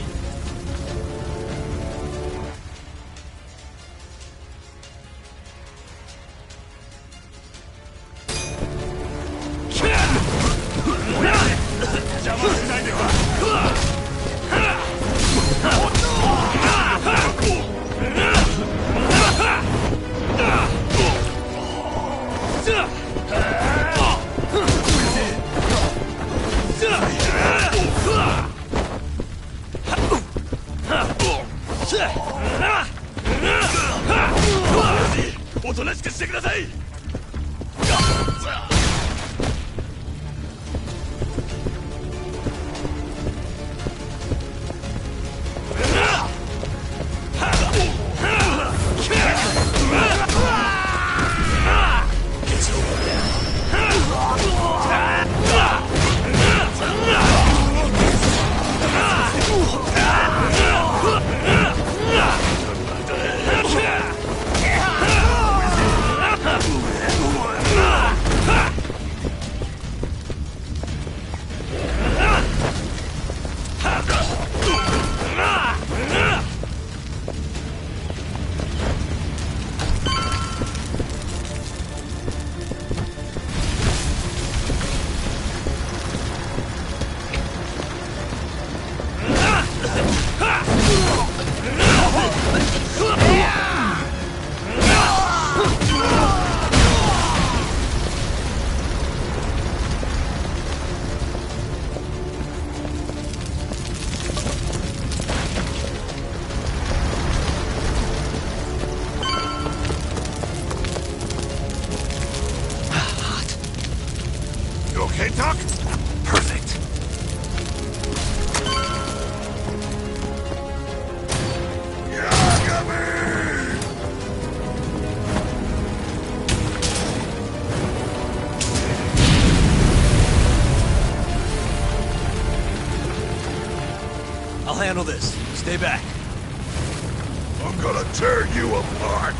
You okay, Doc? Perfect. I'll handle this. Stay back. I'm gonna tear you apart.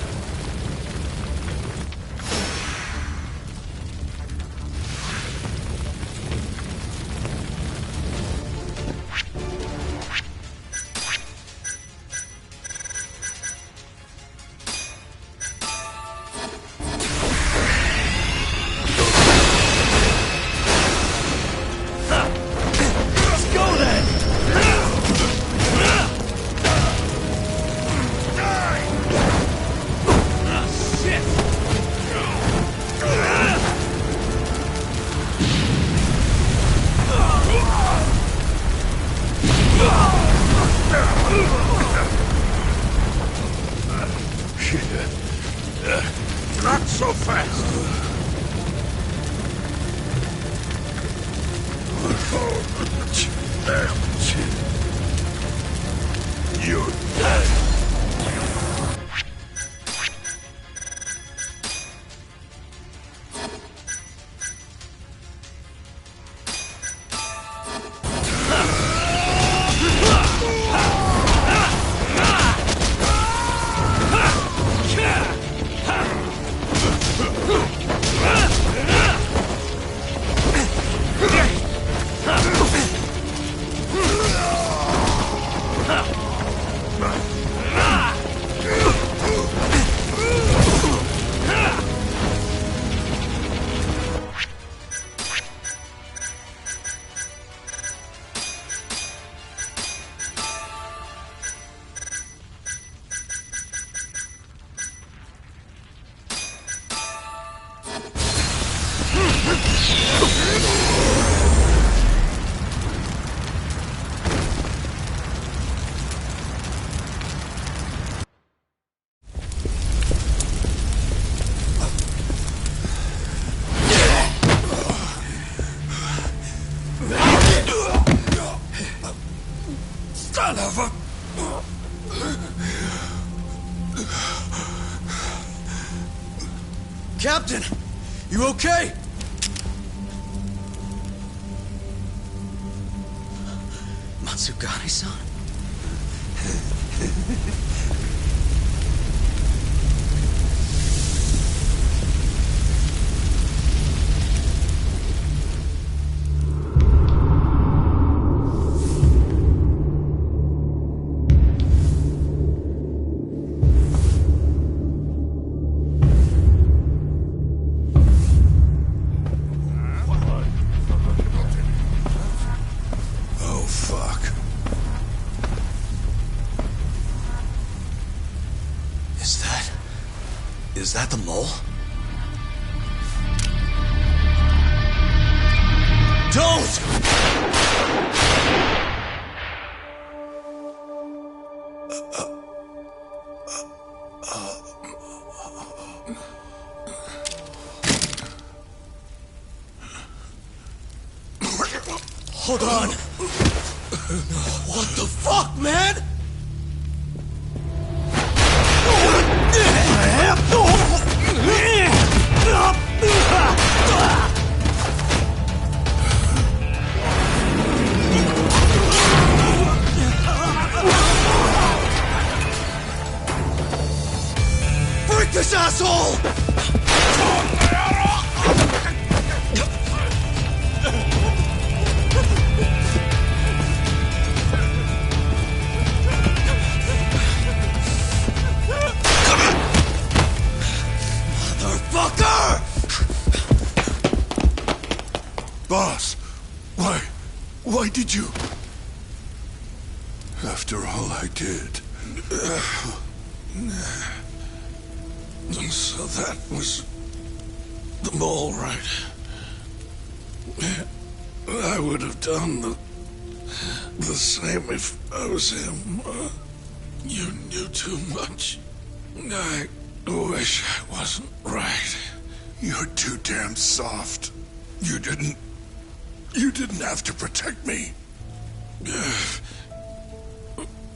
Empty. You're dead. Son of a... Captain! You okay? Matsugane-san? Is that the mole? Don't! Hold on! What the fuck, man? Break this asshole! Motherfucker! Boss, why did you... After all I did... So that was the mole, right? I would have done the same if I was him. You knew too much. I wish I wasn't right. You're too damn soft. You didn't have to protect me.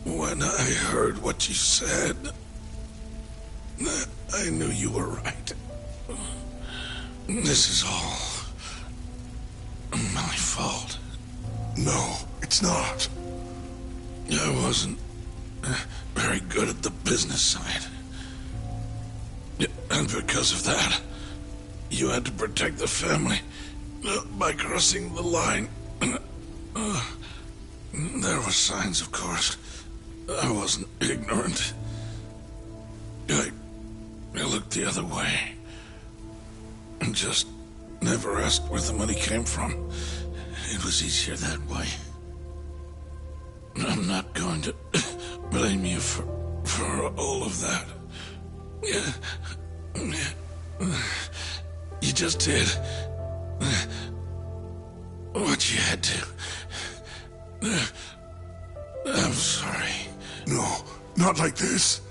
When I heard what you said, I knew you were right. This is all my fault. No, it's not. I wasn't very good at the business side. And because of that, you had to protect the family by crossing the line. There were signs, of course. I wasn't ignorant. I looked the other way and just never asked where the money came from. It was easier that way. I'm not going to blame you for all of that. You just did what you had to. I'm sorry. No, not like this.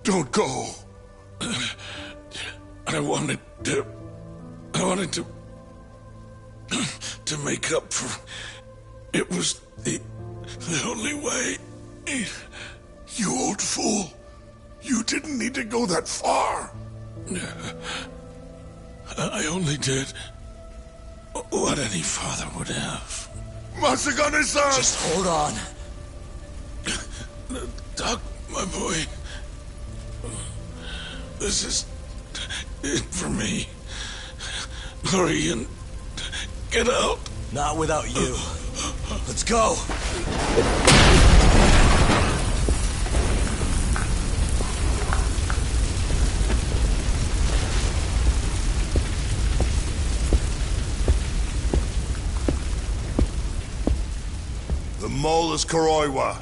Don't go. I wanted to make up for... It was The only way... You old fool. You didn't need to go that far. I only did what any father would have. Matsugane-san! Just hold on. Doc, my boy. This is it for me. Hurry and get out. Not without you. Let's go. The mole is Kuroiwa.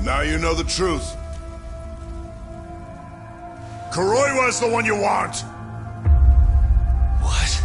Now you know the truth. Kuroiwa is the one you want! What?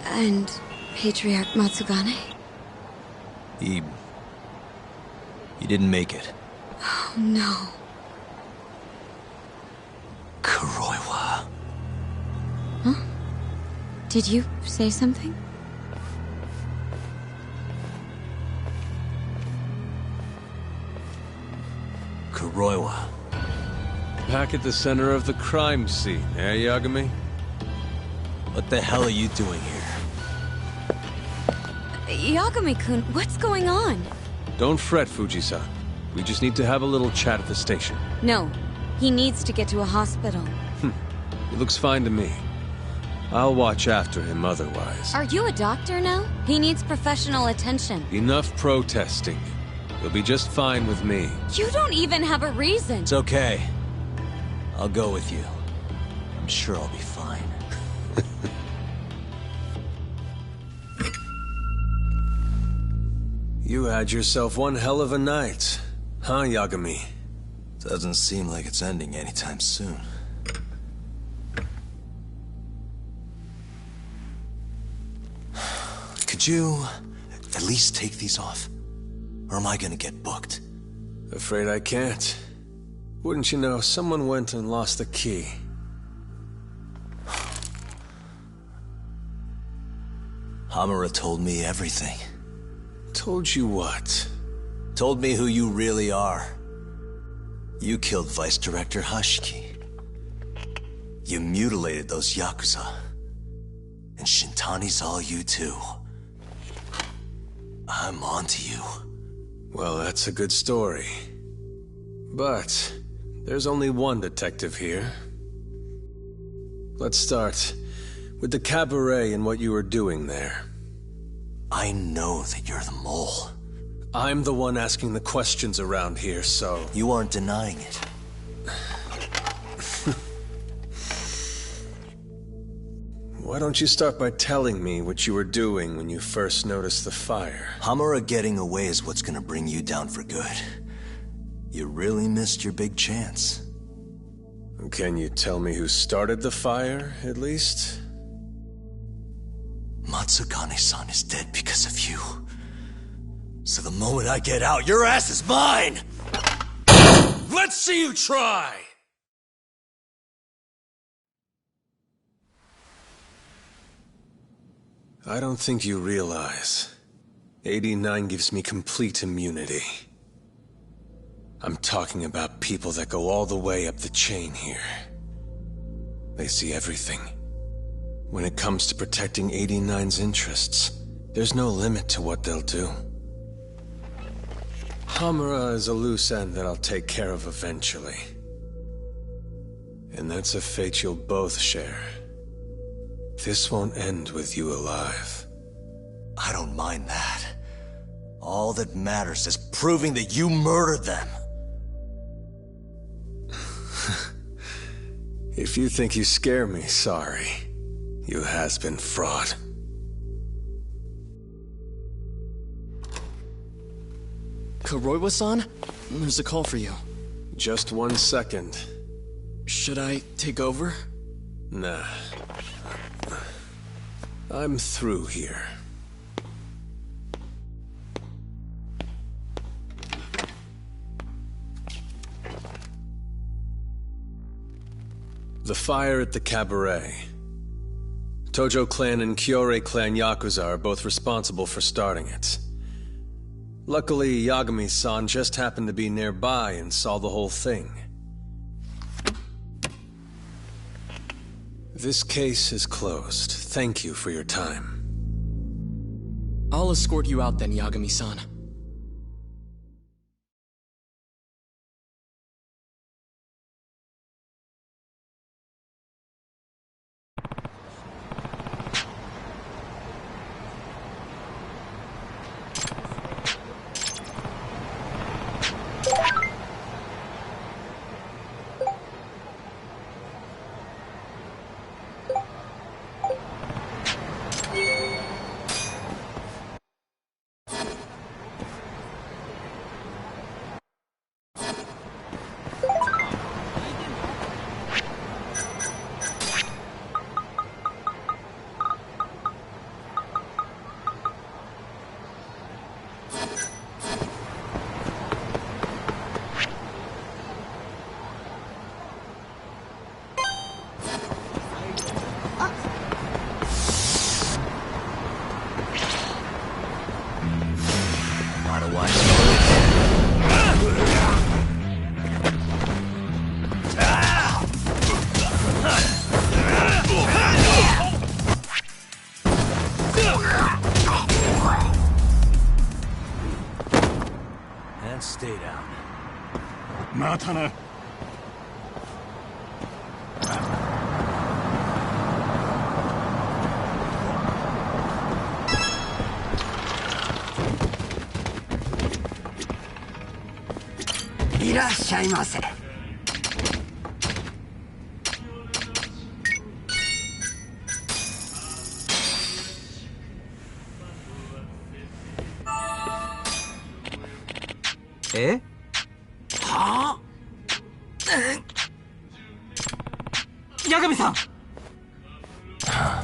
And Patriarch Matsugane? He didn't make it. Oh, no. Kuroiwa. Huh? Did you say something? Kuroiwa. Back at the center of the crime scene, eh, Yagami? What the hell are you doing here? Yagami-kun, what's going on? Don't fret, Fuji-san. We just need to have a little chat at the station. No, he needs to get to a hospital. He looks fine to me. I'll watch after him otherwise. Are you a doctor now? He needs professional attention. Enough protesting. You'll be just fine with me. You don't even have a reason. It's okay. I'll go with you. I'm sure I'll be fine. You had yourself one hell of a night, huh, Yagami? Doesn't seem like it's ending anytime soon. Could you at least take these off? Or am I gonna get booked? Afraid I can't. Wouldn't you know, someone went and lost the key. Hamura told me everything. Told you what? Told me who you really are. You killed Vice Director Hashiki. You mutilated those Yakuza. And Shintani's all you too. I'm onto you. Well, that's a good story. But there's only one detective here. Let's start with the cabaret and what you were doing there. I know that you're the mole. I'm the one asking the questions around here, so... You aren't denying it. Why don't you start by telling me what you were doing when you first noticed the fire? Hamura getting away is what's gonna bring you down for good. You really missed your big chance. Can you tell me who started the fire, at least? Matsugane-san is dead because of you. So the moment I get out, your ass is mine! Let's see you try! I don't think you realize. 89 gives me complete immunity. I'm talking about people that go all the way up the chain here. They see everything. When it comes to protecting 89's interests, there's no limit to what they'll do. Hamura is a loose end that I'll take care of eventually. And that's a fate you'll both share. This won't end with you alive. I don't mind that. All that matters is proving that you murdered them. If you think you scare me, sorry. You has-been fraud. Kuroiwa-san? There's a call for you. Just 1 second. Should I take over? Nah. I'm through here. The fire at the cabaret. Tojo clan and Kyorei clan Yakuza are both responsible for starting it. Luckily, Yagami-san just happened to be nearby and saw the whole thing. This case is closed. Thank you for your time. I'll escort you out then, Yagami-san. And stay down. またな。いらっしゃいませ。え？はあ？八神さん。はあ？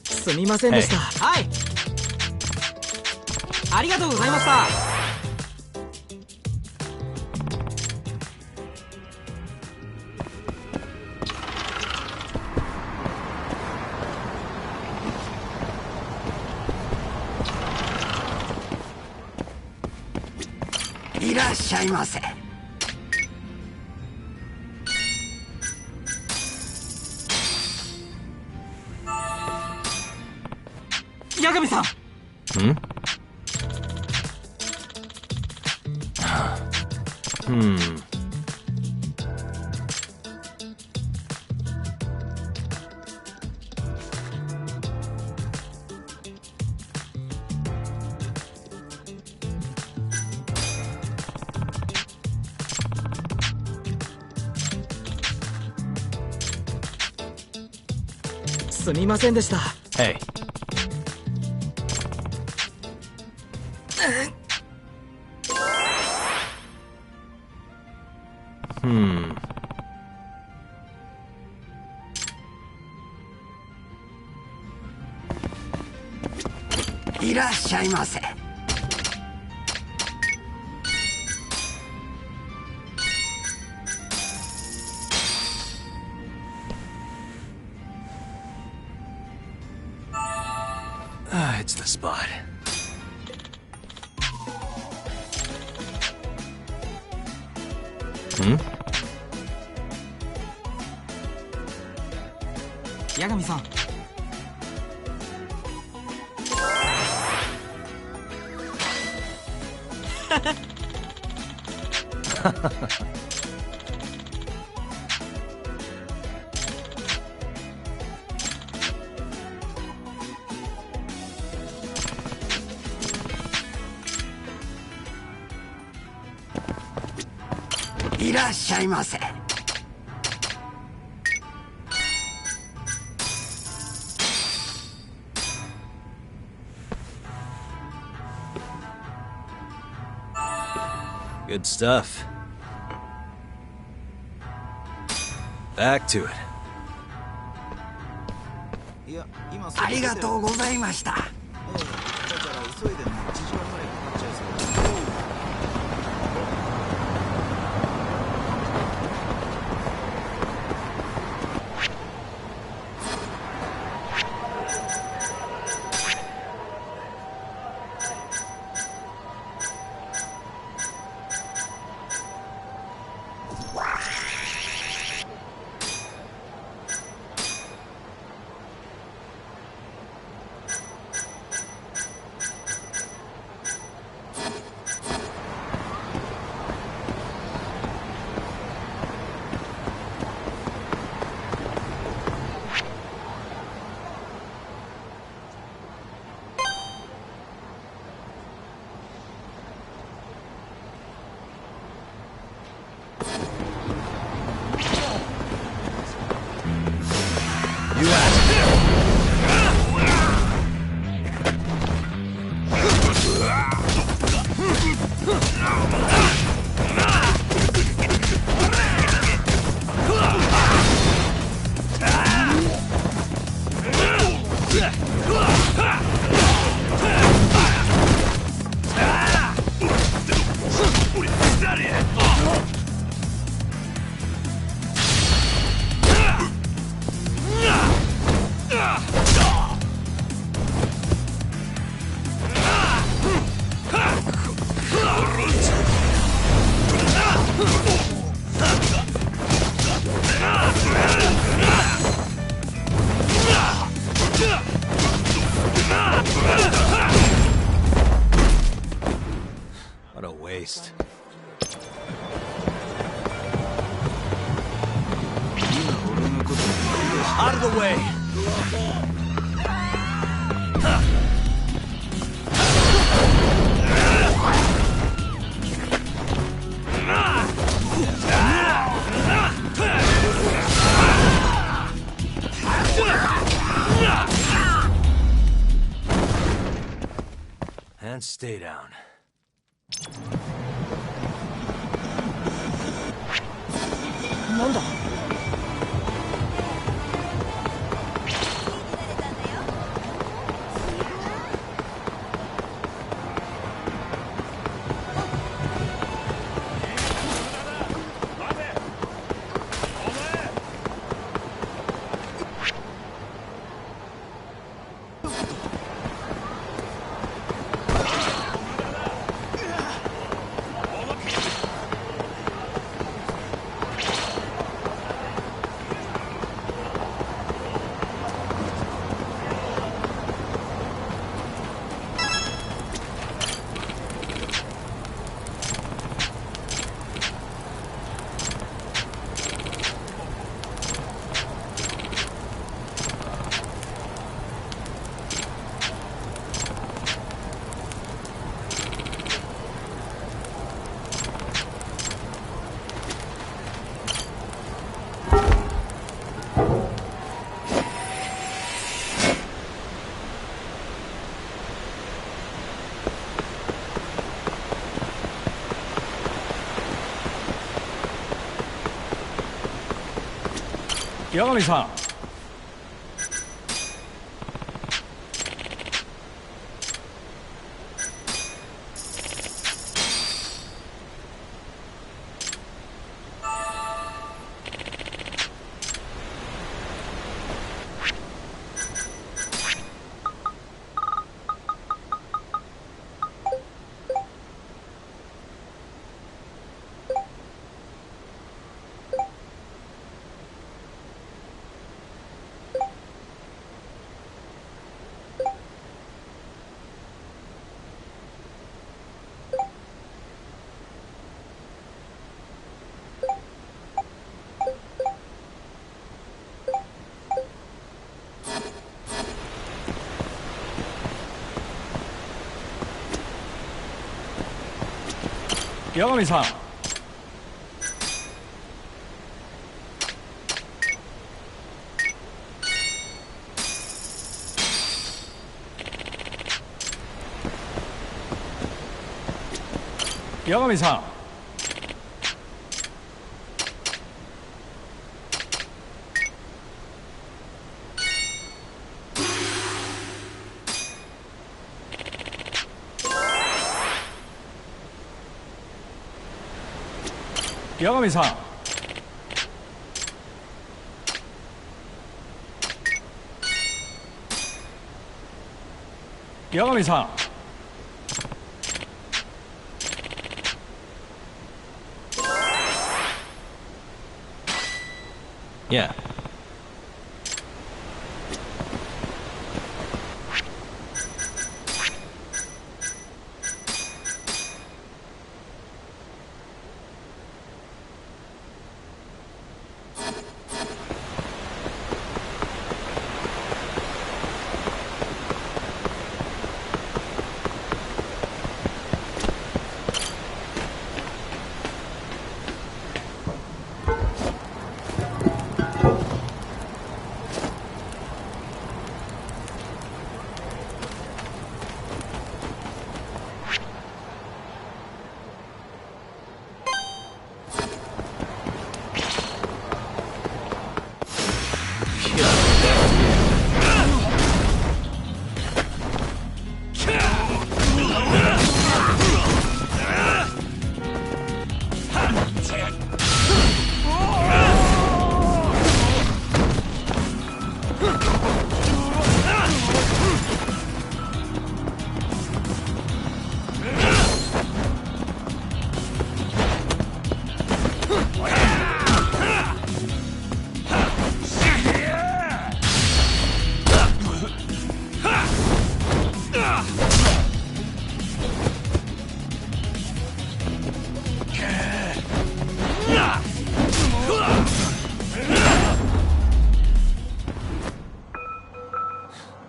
すみませんでした。はい。ありがとうございました。いらっしゃいませ。八神さん。すみませんでした。Hey. Hmm. いらっしゃいませ。It's the spot. 八神さん。いらっしゃいませ。Good stuff. Back to it. ありがとうございました。What a waste. Out of the way! And stay down. Yagami-san. 八神さん。八神さん。八神さん。八神さん。Yeah.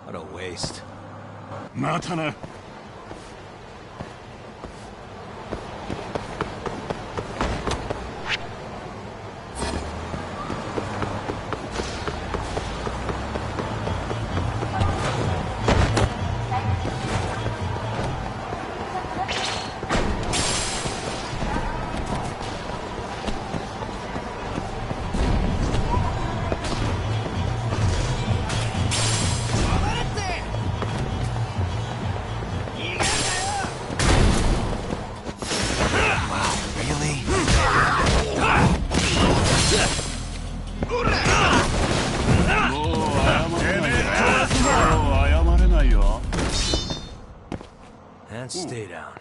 What a waste. またな。And stay down.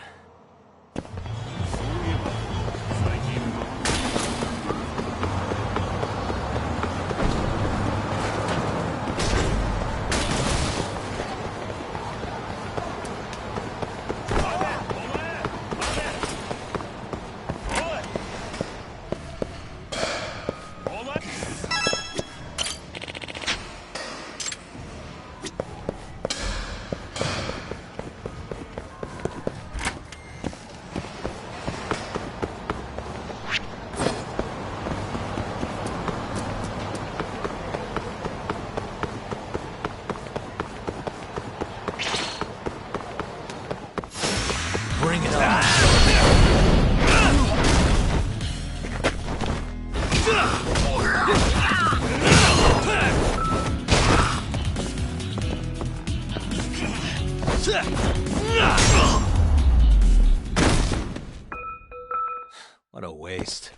Bring it on. What a waste.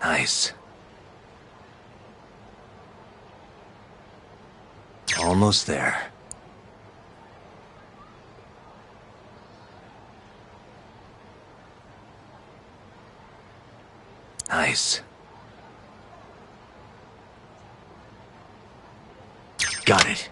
Nice. Almost there. Nice. Got it.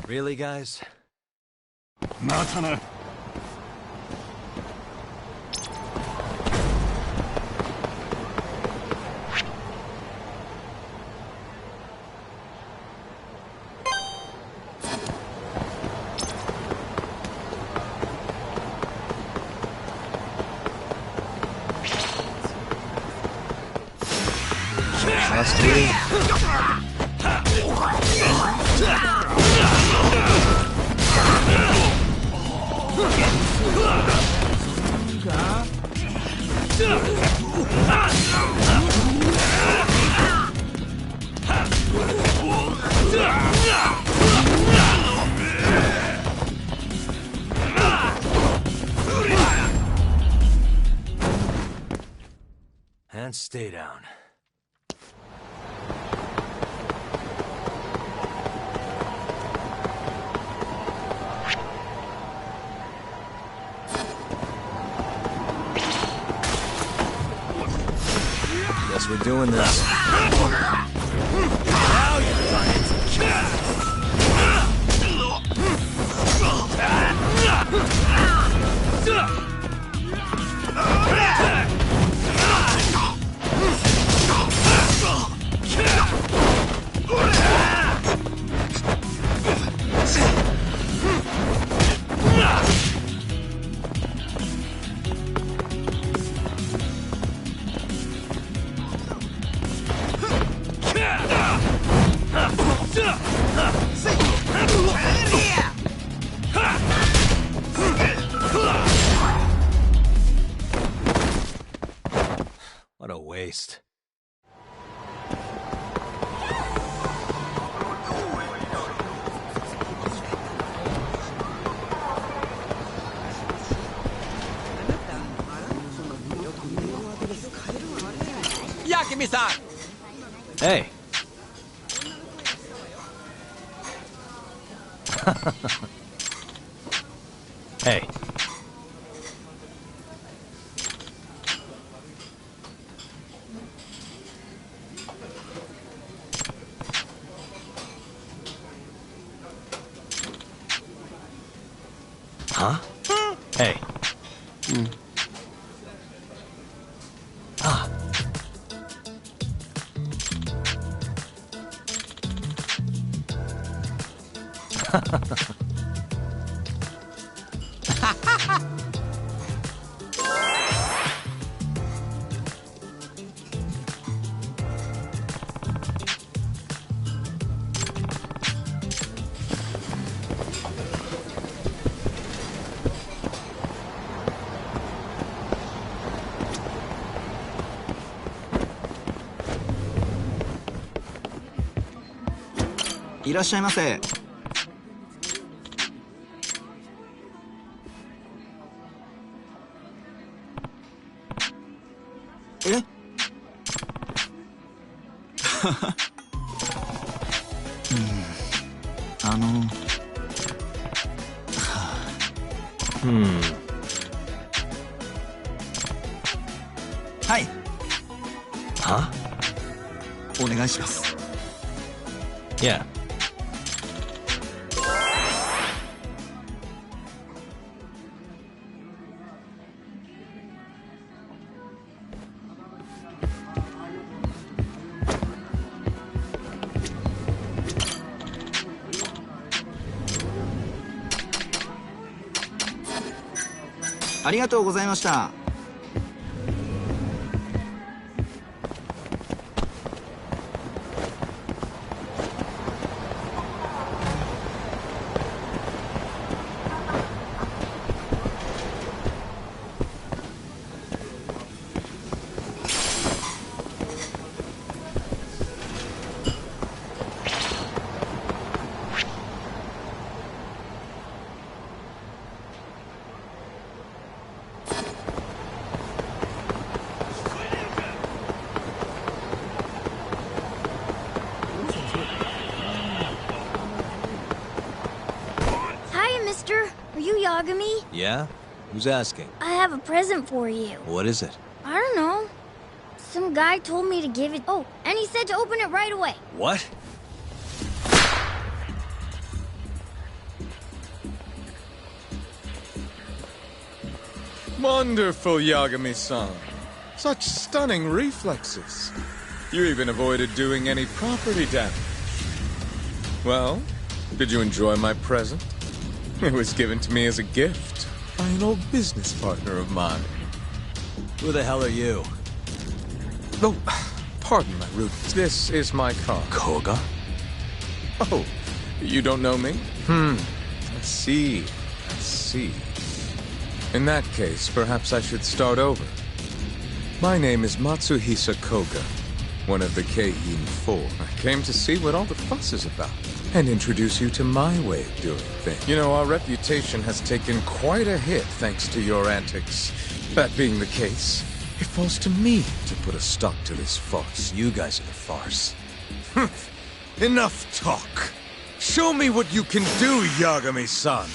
Really, guys? またな。Trust me. And stay down. Guess we're doing this. Now you're running. What a waste. Yakimi-san! Hey. Hey. Huh? Hey. Ah.いらっしゃいませ。えはい。Huh? お願いします。Yeah.「ありがとうございました。」Yagami. Yeah? Who's asking? I have a present for you. What is it? I don't know. Some guy told me to give it. Oh, and he said to open it right away. What? Wonderful, Yagami-san. Such stunning reflexes. You even avoided doing any property damage. Well, did you enjoy my present? It was given to me as a gift by an old business partner of mine. Who the hell are you? Oh, pardon my rudeness. This is my car. Koga? Oh, you don't know me? I see. I see. In that case, perhaps I should start over. My name is Matsuhisa Koga, one of the Keihin Four. I came to see what all the fuss is about, and introduce you to my way of doing things. You know, our reputation has taken quite a hit thanks to your antics. That being the case, it falls to me to put a stop to this farce. You guys are the farce. Enough talk. Show me what you can do, Yagami-san.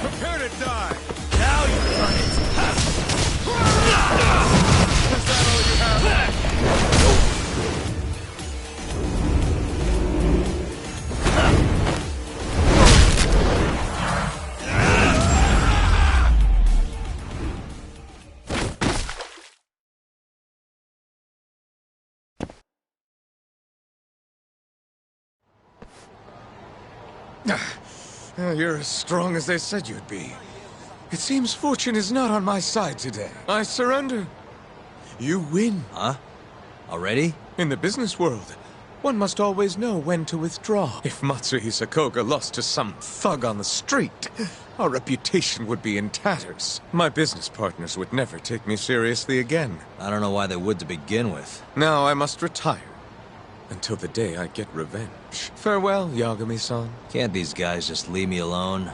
Prepare to die! Now you've done it! Is that all you have? You're as strong as they said you'd be. It seems fortune is not on my side today. I surrender. You win. Huh? Already? In the business world, one must always know when to withdraw. If Matsuhisa Koga lost to some thug on the street, our reputation would be in tatters. My business partners would never take me seriously again. I don't know why they would to begin with. Now I must retire. Until the day I get revenge. Farewell, Yagami-san. Can't these guys just leave me alone?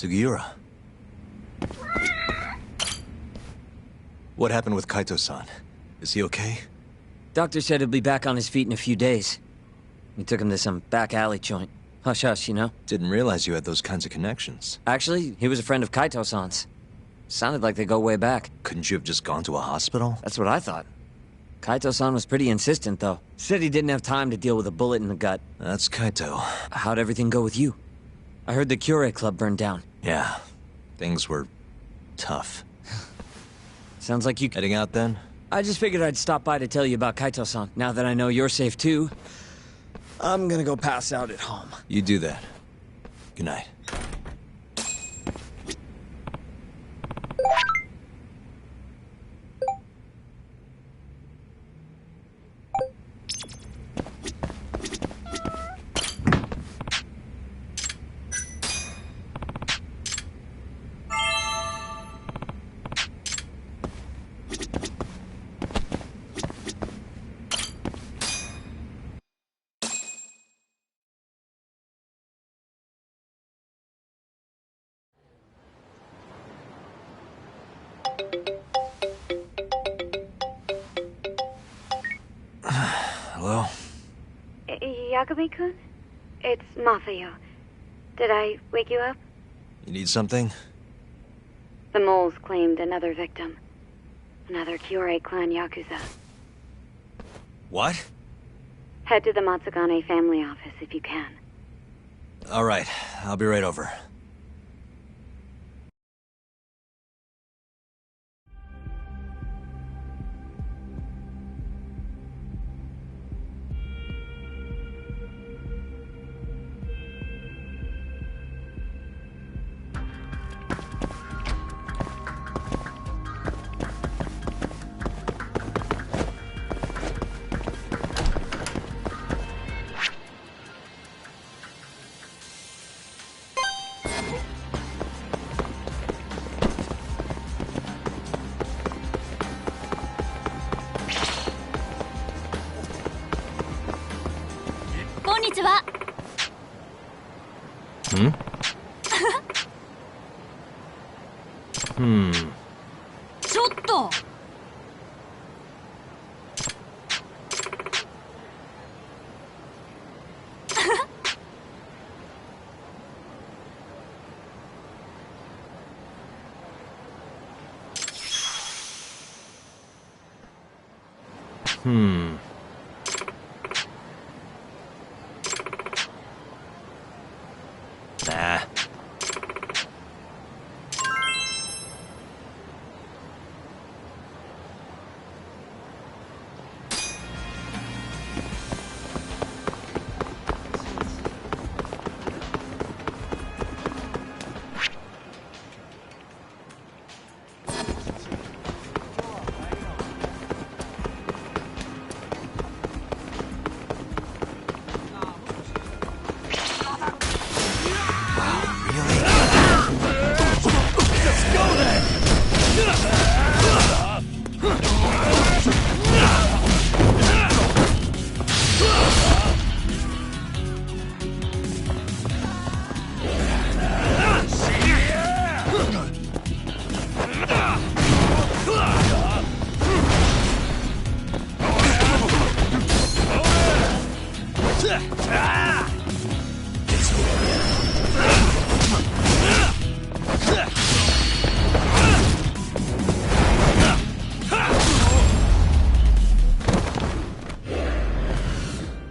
Sugiura. What happened with Kaito-san? Is he okay? Doctor said he'll be back on his feet in a few days. We took him to some back alley joint. Hush-hush, you know? Didn't realize you had those kinds of connections. Actually, he was a friend of Kaito-san's. Sounded like they go way back. Couldn't you have just gone to a hospital? That's what I thought. Kaito-san was pretty insistent, though. Said he didn't have time to deal with a bullet in the gut. That's Kaito. How'd everything go with you? I heard the Cure Club burned down. Yeah. Things were tough. Sounds like you... Heading out then? I just figured I'd stop by to tell you about Kaito-san. Now that I know you're safe too, I'm gonna go pass out at home. You do that. Good night. Hello? Yagami-kun? It's Mafuyu. Did I wake you up? You need something? The moles claimed another victim. Another Kyorei clan Yakuza. What? Head to the Matsugane family office if you can. All right, I'll be right over. Hmm? ちょっとNah.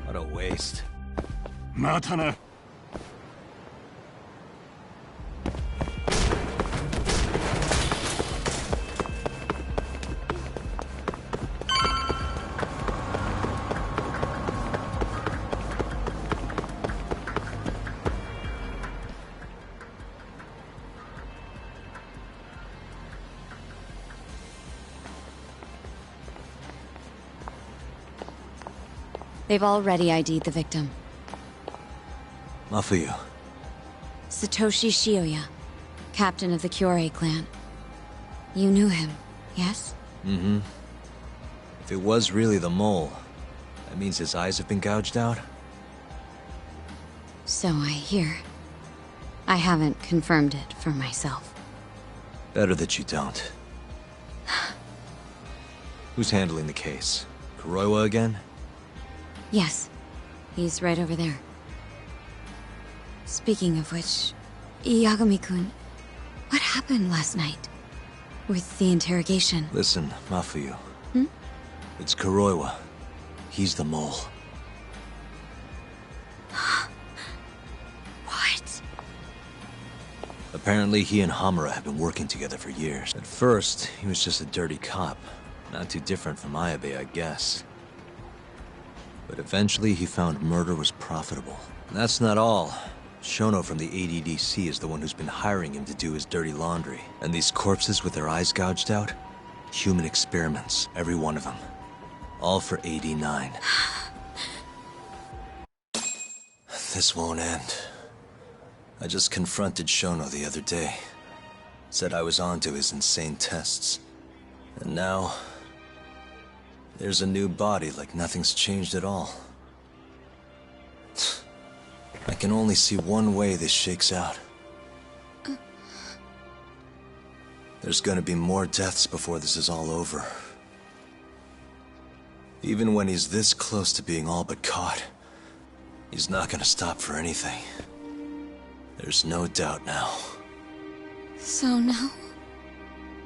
What a waste. またな。They've already ID'd the victim. Mafuyu. Satoshi Shioya, captain of the Kyorei clan. You knew him, yes? Mm-hmm. If it was really the mole, that means his eyes have been gouged out? So I hear. I haven't confirmed it for myself. Better that you don't. Who's handling the case? Kuroiwa again? Yes. He's right over there. Speaking of which, Yagami-kun, what happened last night? With the interrogation? Listen, Mafuyu. Hmm? It's Kuroiwa. He's the mole. What? Apparently he and Hamura have been working together for years. At first, he was just a dirty cop. Not too different from Ayabe, I guess. But eventually he found murder was profitable. And that's not all. Shono from the ADDC is the one who's been hiring him to do his dirty laundry. And these corpses with their eyes gouged out? Human experiments, every one of them. All for 89. This won't end. I just confronted Shono the other day. Said I was onto his insane tests. And now... there's a new body like nothing's changed at all. I can only see one way this shakes out. There's gonna be more deaths before this is all over. Even when he's this close to being all but caught, he's not gonna stop for anything. There's no doubt now. So now?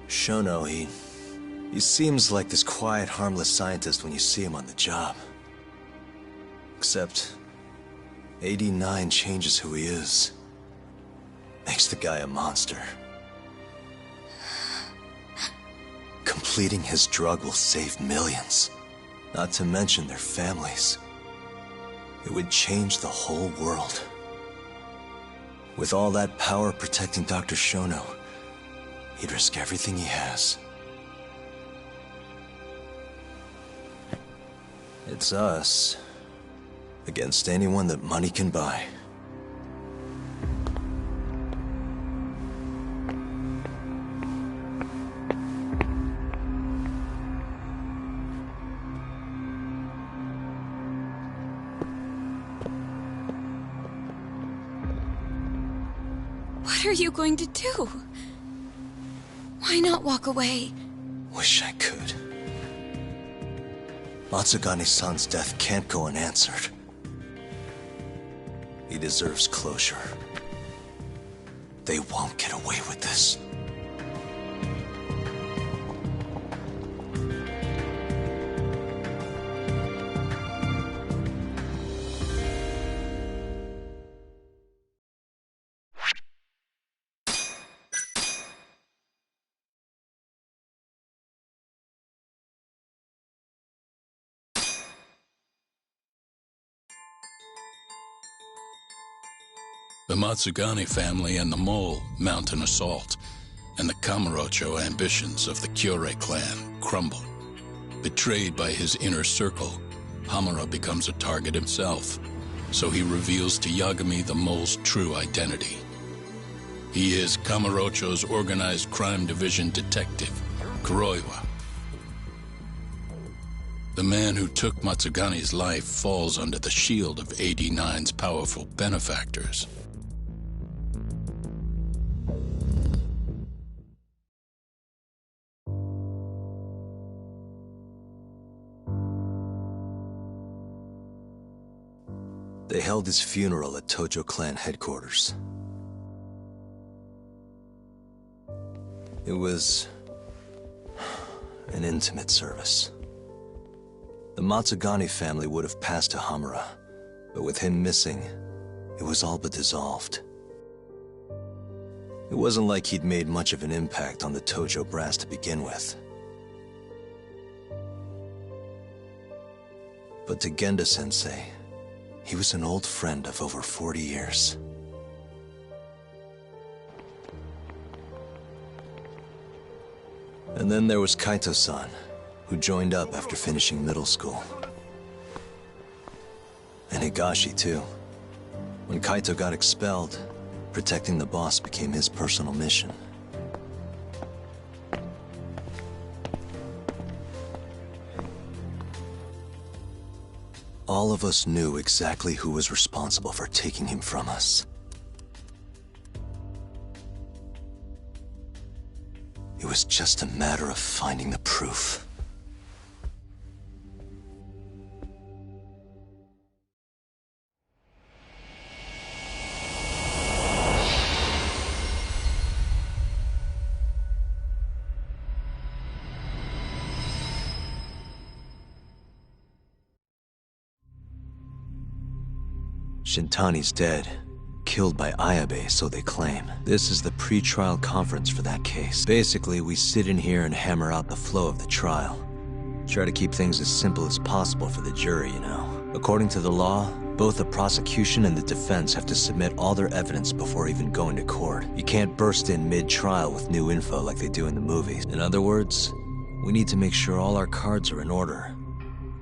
Shono, he seems like this quiet, harmless scientist when you see him on the job. Except, 89 changes who he is. Makes the guy a monster. Completing his drug will save millions. Not to mention their families. It would change the whole world. With all that power protecting Dr. Shono, he'd risk everything he has. It's us against anyone that money can buy. What are you going to do? Why not walk away? Wish I could. Matsugane-san's death can't go unanswered. He deserves closure. They won't get away with this. The Matsugane family and the Mole mount an assault, and the Kamurocho ambitions of the Kyorei clan crumble. Betrayed by his inner circle, Hamura becomes a target himself, so he reveals to Yagami the Mole's true identity. He is Kamurocho's organized crime division detective, Kuroiwa. The man who took Matsugane's life falls under the shield of 89's powerful benefactors. They held his funeral at Tojo clan headquarters. It was an intimate service. The Matsugane family would have passed to Hamura, but with him missing, it was all but dissolved. It wasn't like he'd made much of an impact on the Tojo brass to begin with. But to Genda-sensei, he was an old friend of over 40 years. And then there was Kaito-san, who joined up after finishing middle school. And Higashi, too. When Kaito got expelled, protecting the boss became his personal mission. All of us knew exactly who was responsible for taking him from us. was just a matter of finding the proof. Shintani's dead. Killed by Ayabe, so they claim. This is the pre-trial conference for that case. Basically, we sit in here and hammer out the flow of the trial. Try to keep things as simple as possible for the jury, you know. According to the law, both the prosecution and the defense have to submit all their evidence before even going to court. You can't burst in mid-trial with new info like they do in the movies. In other words, we need to make sure all our cards are in order.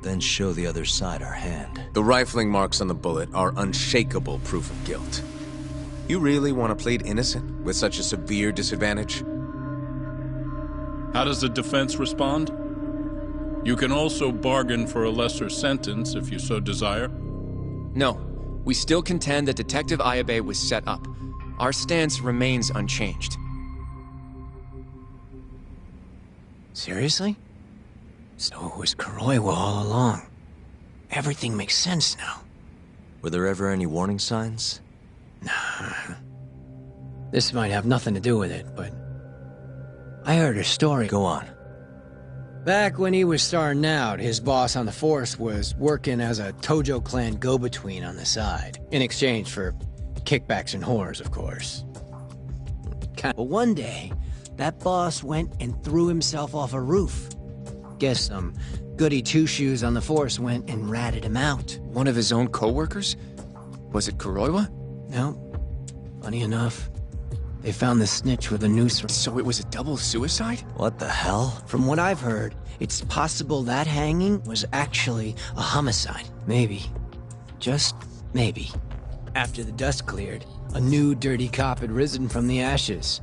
Then show the other side our hand. The rifling marks on the bullet are unshakable proof of guilt. You really want to plead innocent with such a severe disadvantage? How does the defense respond? You can also bargain for a lesser sentence if you so desire. No, we still contend that Detective Ayabe was set up. Our stance remains unchanged. Seriously? So it was Kuroiwa all along. Everything makes sense now. Were there ever any warning signs? Nah. This might have nothing to do with it, but I heard a story. Go on. Back when he was starting out, his boss on the force was working as a Tojo clan go-between on the side, in exchange for kickbacks and whores, of course. But one day, that boss went and threw himself off a roof. Guess some goody two-shoes on the force went and ratted him out. One of his own co-workers? Was it Kuroiwa? No. Funny enough, they found the snitch with a noose. So it was a double suicide? What the hell? From what I've heard, it's possible that hanging was actually a homicide. Maybe. Just maybe. After the dust cleared, a new dirty cop had risen from the ashes.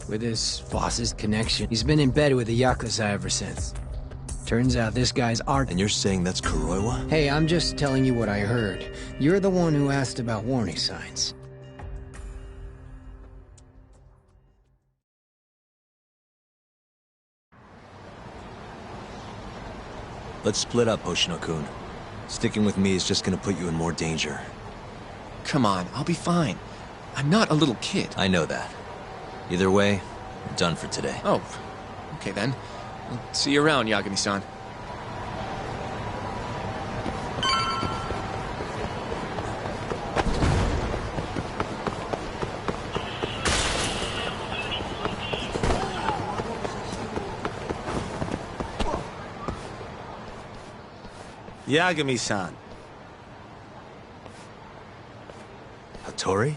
With his boss's connection, he's been in bed with the Yakuza ever since. Turns out this guy's art. And you're saying that's Kuroiwa? Hey, I'm just telling you what I heard. You're the one who asked about warning signs. Let's split up, Hoshino-kun. Sticking with me is just gonna put you in more danger. Come on, I'll be fine. I'm not a little kid. I know that. Either way, we're done for today. Oh, okay then. I'll see you around, Yagami-san. Yagami-san. Hattori?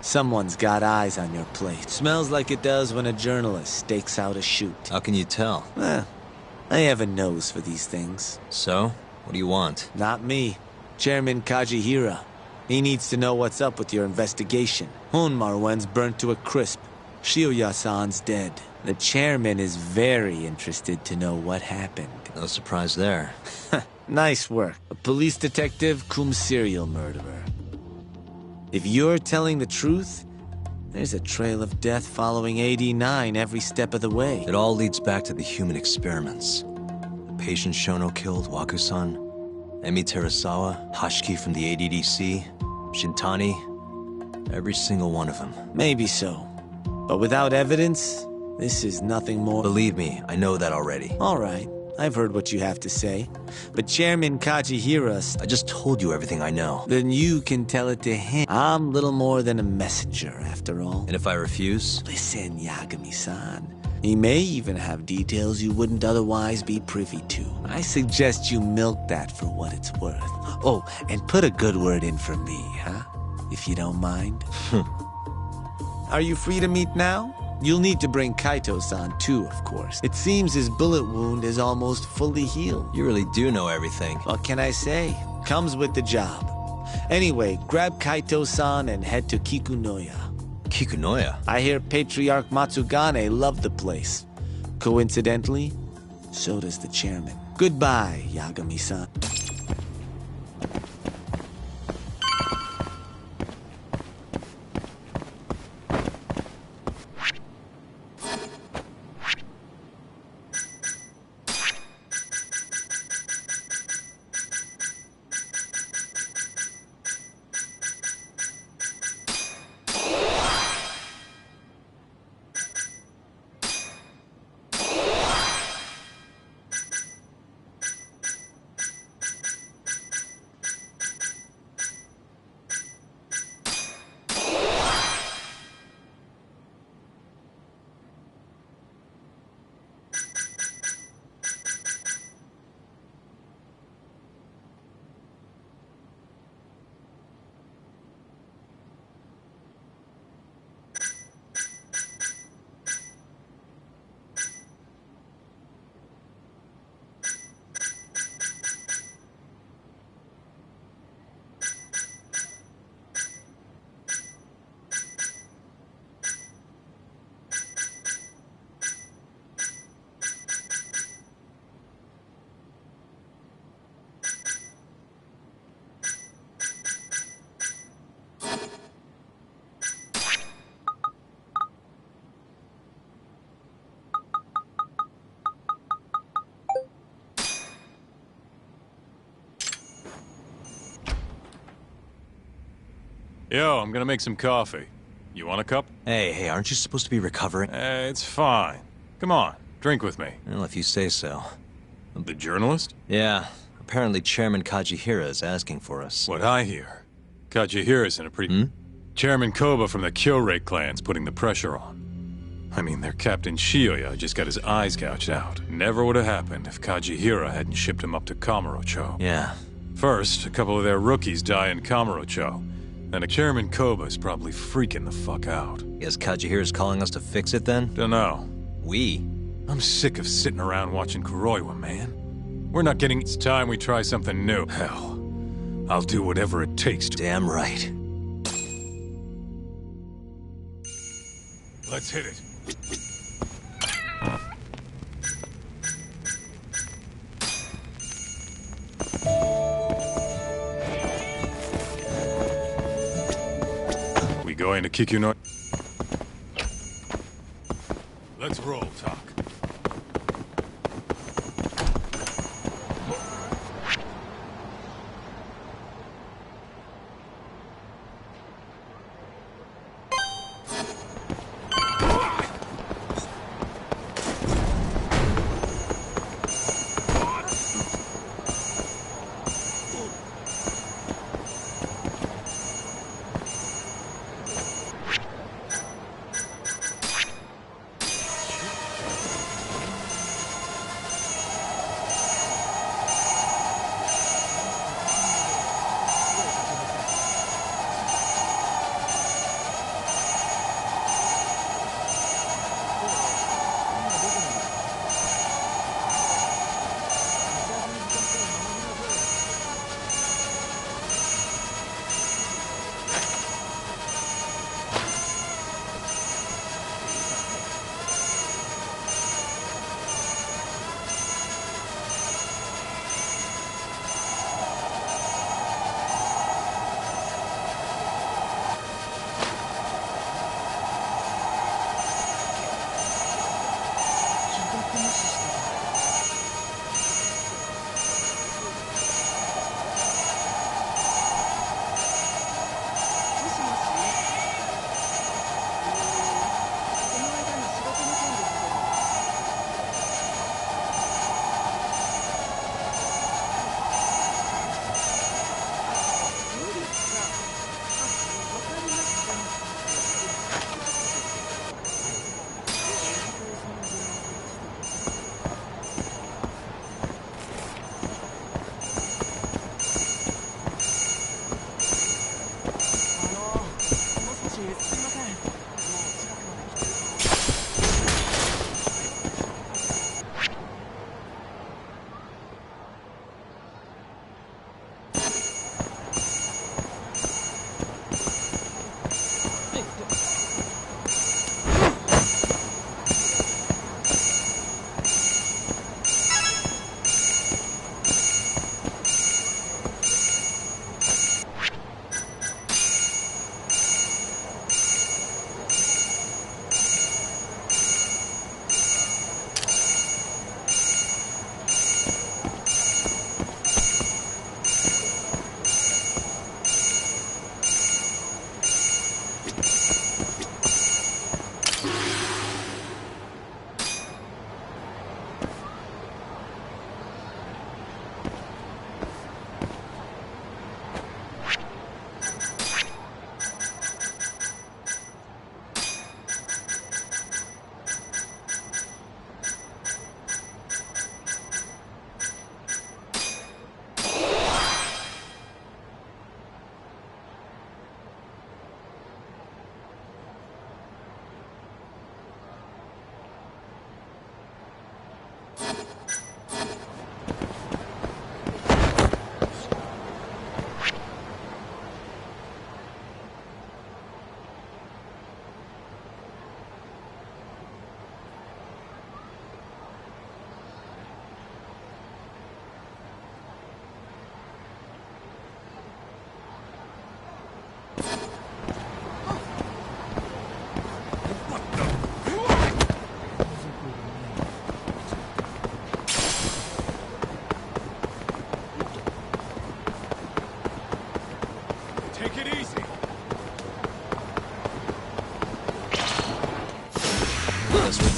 Someone's got eyes on your plate. Smells like it does when a journalist stakes out a shoot. How can you tell? I have a nose for these things. So? What do you want? Not me. Chairman Kajihira. He needs to know what's up with your investigation. Honmarwen's burnt to a crisp. Shioya-san's dead. The chairman is very interested to know what happened. No surprise there. Nice work. A police detective cum serial murderer. If you're telling the truth, there's a trail of death following AD9 every step of the way. It all leads back to the human experiments. The patient Shono killed, Waku-san, Emi Terasawa, Hashiki from the ADDC, Shintani, every single one of them. Maybe so. But without evidence, this is nothing more. Believe me, I know that already. All right. I've heard what you have to say. But Chairman Kajihira... I just told you everything I know. Then you can tell it to him. I'm little more than a messenger, after all. And if I refuse? Listen, Yagami-san. He may even have details you wouldn't otherwise be privy to. I suggest you milk that for what it's worth. Oh, and put a good word in for me, huh? If you don't mind. Are you free to meet now? You'll need to bring Kaito-san too, of course. It seems his bullet wound is almost fully healed. You really do know everything. What can I say? Comes with the job. Anyway, grab Kaito-san and head to Kikunoya. Kikunoya? I hear Patriarch Matsugane loved the place. Coincidentally, so does the chairman. Goodbye, Yagami-san. Yo, I'm gonna make some coffee. You want a cup? Hey, aren't you supposed to be recovering? It's fine. Come on, drink with me. Well, if you say so. The journalist? Yeah. Apparently Chairman Kajihira is asking for us. What I hear, Kajihira's in a pretty... Chairman Koba from the Kyorei clan's putting the pressure on. I mean, their Captain Shioya just got his eyes gouged out. Never would have happened if Kajihira hadn't shipped him up to Kamurocho. Yeah. First, a couple of their rookies die in Kamurocho. Then a Chairman Koba's probably freaking the fuck out. Guess Kajihira's calling us to fix it then? Dunno. We? I'm sick of sitting around watching Kuroiwa, man. We're not getting... It's time we try something new. Hell, I'll do whatever it takes to... Damn right. Let's hit it. We going to Kikuno? Let's roll, Talk.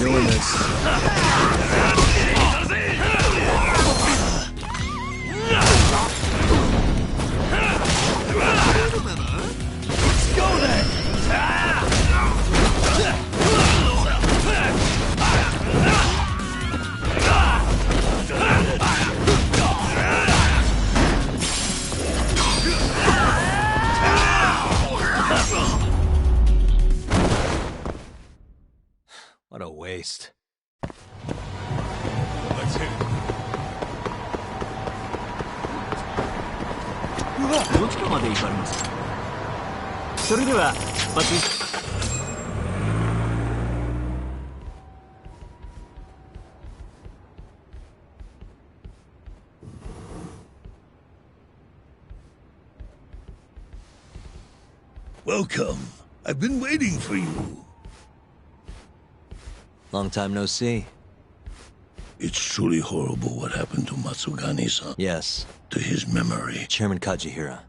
doing this. What a waste. Let's hit it. どちらまで行かれますか。それでは出発。 Welcome. I've been waiting for you. Long time no see. It's truly horrible what happened to Matsugane-san. Yes. To his memory. Chairman Kajihira,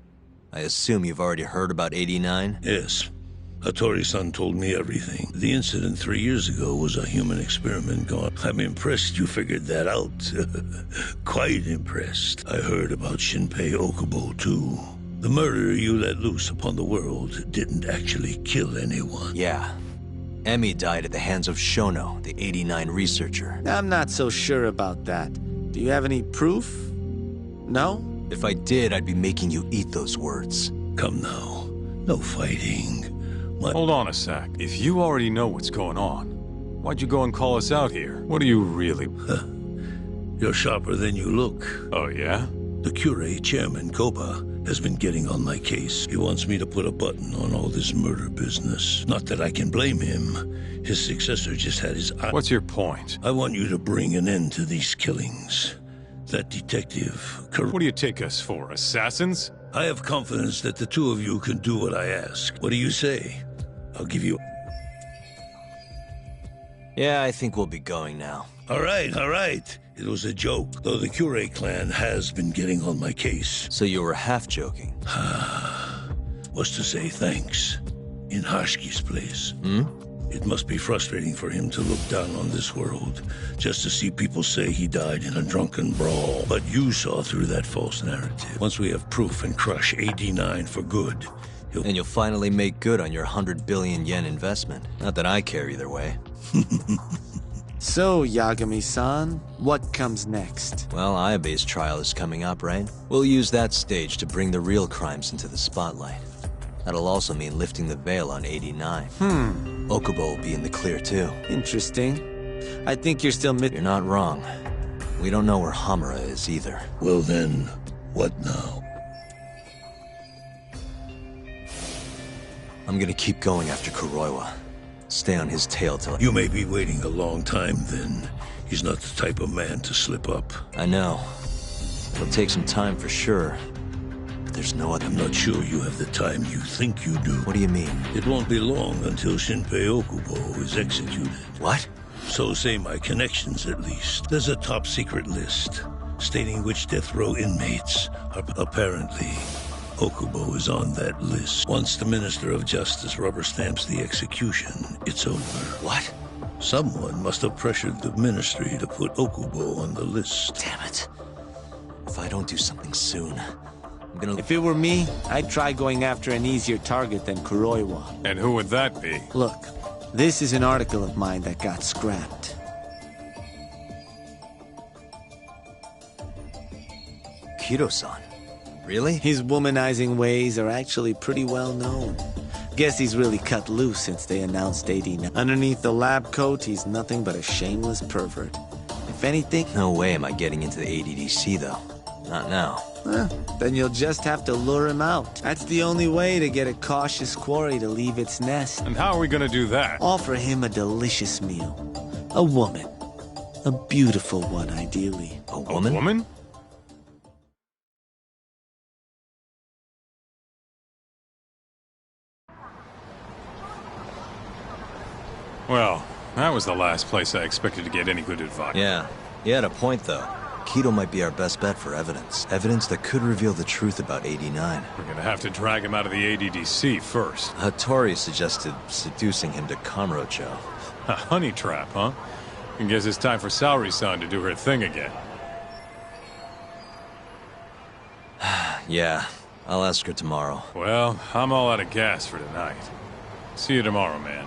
I assume you've already heard about 89? Yes. Hattori-san told me everything. The incident 3 years ago was a human experiment gone. I'm impressed you figured that out. Quite impressed. I heard about Shinpei Okubo, too. The murder you let loose upon the world didn't actually kill anyone. Yeah. Emmy died at the hands of Shono, the 89 researcher. I'm not so sure about that. Do you have any proof? No? If I did, I'd be making you eat those words. Come now. No fighting. Hold on a sec. If you already know what's going on, why'd you go and call us out here? What do you really... You're sharper than you look. Oh, yeah? The Cure, Chairman Koba, has been getting on my case. He wants me to put a button on all this murder business. Not that I can blame him. His successor just had his eye. What's your point? I want you to bring an end to these killings. That detective... What do you take us for, assassins? I have confidence that the two of you can do what I ask. What do you say? I'll give you... Yeah, I think we'll be going now. All right. It was a joke, though the Cure clan has been getting on my case. So you were half joking? Was to say thanks. In Hashki's place. It must be frustrating for him to look down on this world, just to see people say he died in a drunken brawl. But you saw through that false narrative. Once we have proof and crush 89 for good, and you'll finally make good on your 100 billion yen investment. Not that I care either way. So, Yagami-san, what comes next? Well, Ayabe's trial is coming up, right? We'll use that stage to bring the real crimes into the spotlight. That'll also mean lifting the veil on 89. Okubo will be in the clear, too. Interesting. I think you're still You're not wrong. We don't know where Hamura is, either. Well then, what now? I'm gonna keep going after Kuroiwa. Stay on his tail till... You may be waiting a long time, then. He's not the type of man to slip up. I know. It'll take some time for sure. But there's no other... I'm not sure you have the time you think you do. What do you mean? It won't be long until Shinpei Okubo is executed. What? So say my connections, at least. There's a top-secret list, stating which death row inmates are... Apparently, Okubo is on that list. Once the Minister of Justice rubber stamps the execution, it's over. What? Someone must have pressured the Ministry to put Okubo on the list. Damn it. If I don't do something soon, I'm gonna... If it were me, I'd try going after an easier target than Kuroiwa. And who would that be? Look, this is an article of mine that got scrapped. Kiro-san? Really? His womanizing ways are actually pretty well known. Guess he's really cut loose since they announced 89. Underneath the lab coat, he's nothing but a shameless pervert. If anything... No way am I getting into the ADDC, though. Not now. Then you'll just have to lure him out. That's the only way to get a cautious quarry to leave its nest. And how are we gonna do that? Offer him a delicious meal. A woman. A beautiful one, ideally. A woman? A woman? Well, that was the last place I expected to get any good advice. Yeah, you had a point, though. Keto might be our best bet for evidence. Evidence that could reveal the truth about 89. We're gonna have to drag him out of the ADDC first. Hattori suggested seducing him to Kamurocho. A honey trap, huh? I guess it's time for Saori-san to do her thing again. Yeah, I'll ask her tomorrow. Well, I'm all out of gas for tonight. See you tomorrow, man.